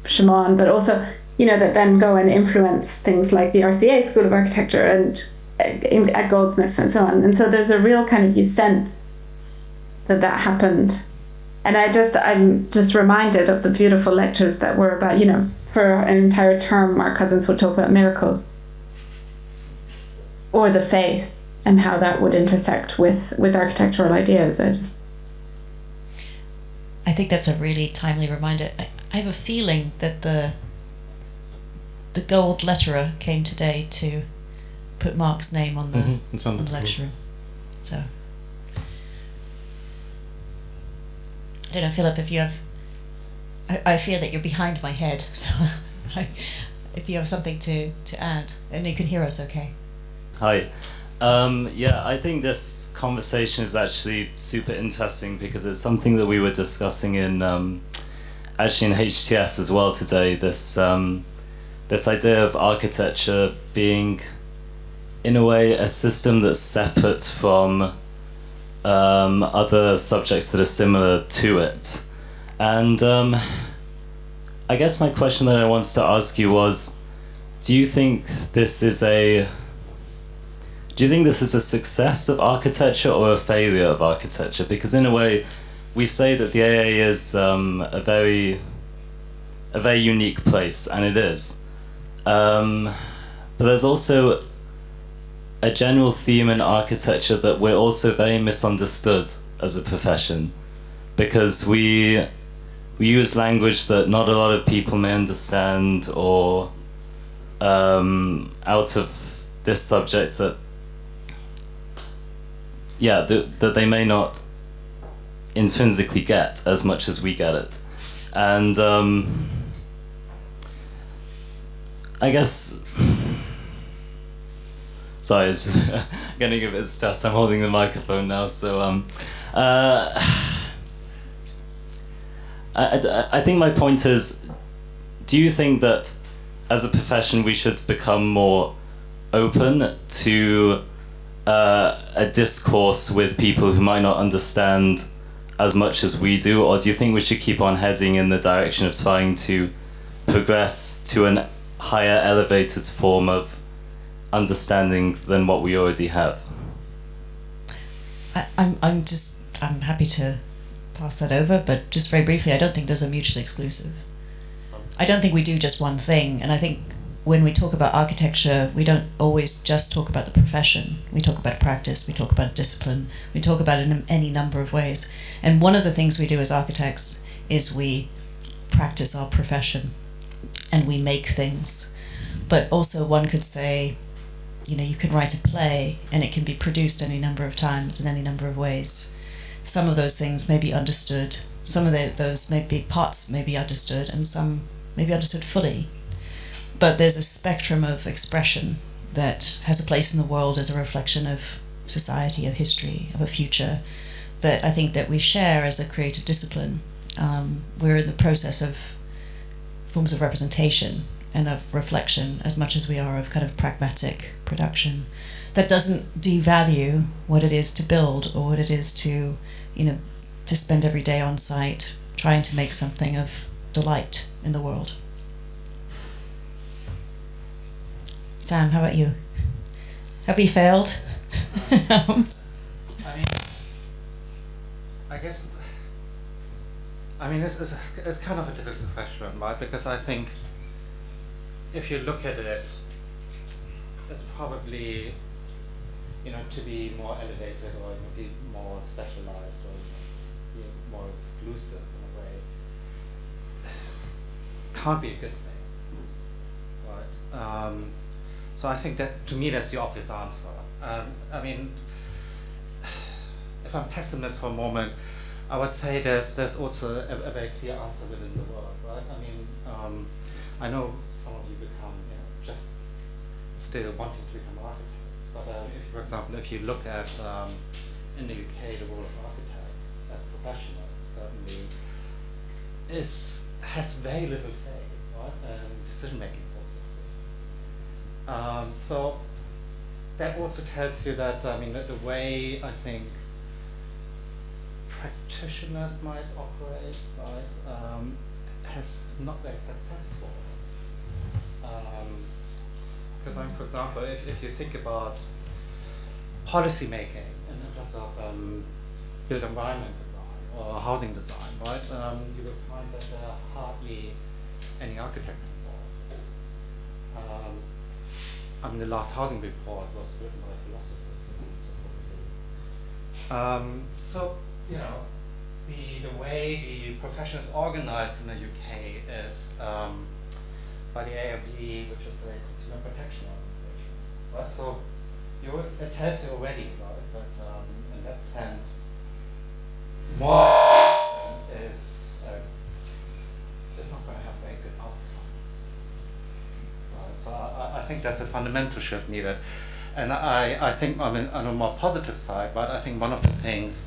[SPEAKER 6] Shumon, but also, you know, that then go and influence things like the RCA School of Architecture and at Goldsmiths and so on. And so there's a real kind of, you sense that happened. And I'm just reminded of the beautiful lectures that were about, you know, for an entire term, Mark Cousins would talk about miracles or the face and how that would intersect with architectural ideas.
[SPEAKER 1] I think that's a really timely reminder. I have a feeling that the gold letterer came today to put Mark's name on the, on the lecture room. So I don't know, Philip, if you have, I fear that you're behind my head, so if you have something to add, and you can hear us okay.
[SPEAKER 10] Hi. Yeah, I think this conversation is actually super interesting because it's something that we were discussing in actually in HTS as well today, this idea of architecture being in a way a system that's separate from other subjects that are similar to it. And I guess my question that I wanted to ask you was, do you think this is a success of architecture or a failure of architecture? Because in a way, we say that the AA is a very unique place, and it is. But there's also a general theme in architecture that we're also very misunderstood as a profession, because we use language that not a lot of people may understand, or out of this subject that they may not intrinsically get as much as we get it. And I guess, sorry, it's just getting a bit stressed. I'm holding the microphone now, so I think my point is, do you think that as a profession we should become more open to a discourse with people who might not understand as much as we do, or do you think we should keep on heading in the direction of trying to progress to an higher elevated form of understanding than what we already have?
[SPEAKER 11] I'm happy to pass that over, but just very briefly, I don't think those are mutually exclusive. I don't think we do just one thing, and I think when we talk about architecture, we don't always just talk about the profession. We talk about practice, we talk about discipline, we talk about it in any number of ways. And one of the things we do as architects is we practice our profession and we make things. But also one could say, you know, you can write a play and it can be produced any number of times in any number of ways. Some of those things may be understood, some of those parts may be understood, and some may be understood fully. But there's a spectrum of expression that has a place in the world as a reflection of society, of history, of a future, that I think that we share as a creative discipline. We're in the process of forms of representation and of reflection as much as we are of kind of pragmatic production. That doesn't devalue what it is to build or what it is to, you know, to spend every day on site trying to make something of delight in the world. Sam, how about you? Have we failed?
[SPEAKER 3] I mean, I guess, it's kind of a difficult question, right? Because I think if you look at it, it's probably, you know, to be more elevated or be more specialized or be more exclusive in a way can't be a good thing, right? So I think that, to me, that's the obvious answer. I mean, if I'm pessimist for a moment, I would say there's also a very clear answer within the world, right? I mean, I know some of you become, you know, just still wanting to become architects, but if, for example, if you look at in the UK, the role of architects as professionals certainly has very little say, right, in decision-making processes. So that also tells you that, I mean, that the way I think practitioners might operate, right, has not very successful. Because I mean, for example, if you think about policy making in terms of built environment design or housing design, right, you will find that there are hardly any architects involved. I mean, the last housing report was written by philosophers. So, you know, the way the profession is organized in the UK is by the ARB, which is a consumer protection organization, right? So it tells you already, right, that in that sense, more is not going to have very good outcomes. Right? So I think that's a fundamental shift needed. And I think, I mean, on a more positive side, but I think one of the things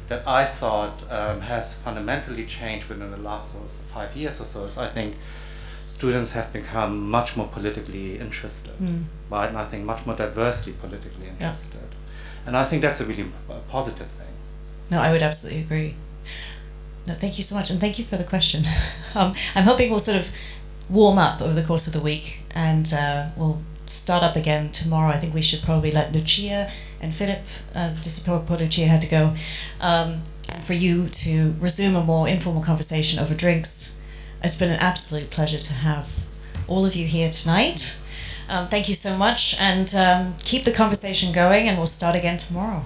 [SPEAKER 3] that I thought has fundamentally changed within the last 5 years or so is I think students have become much more politically interested, right? And I think much more diversely politically interested. Yeah. And I think that's a really positive thing.
[SPEAKER 11] No, I would absolutely agree. No, thank you so much, and thank you for the question. I'm hoping we'll sort of warm up over the course of the week, and we'll start up again tomorrow. I think we should probably let Lucia and Philip, poor Lucia had to go, for you to resume a more informal conversation over drinks. It's been an absolute pleasure to have all of you here tonight. Thank you so much, and keep the conversation going, and we'll start again tomorrow.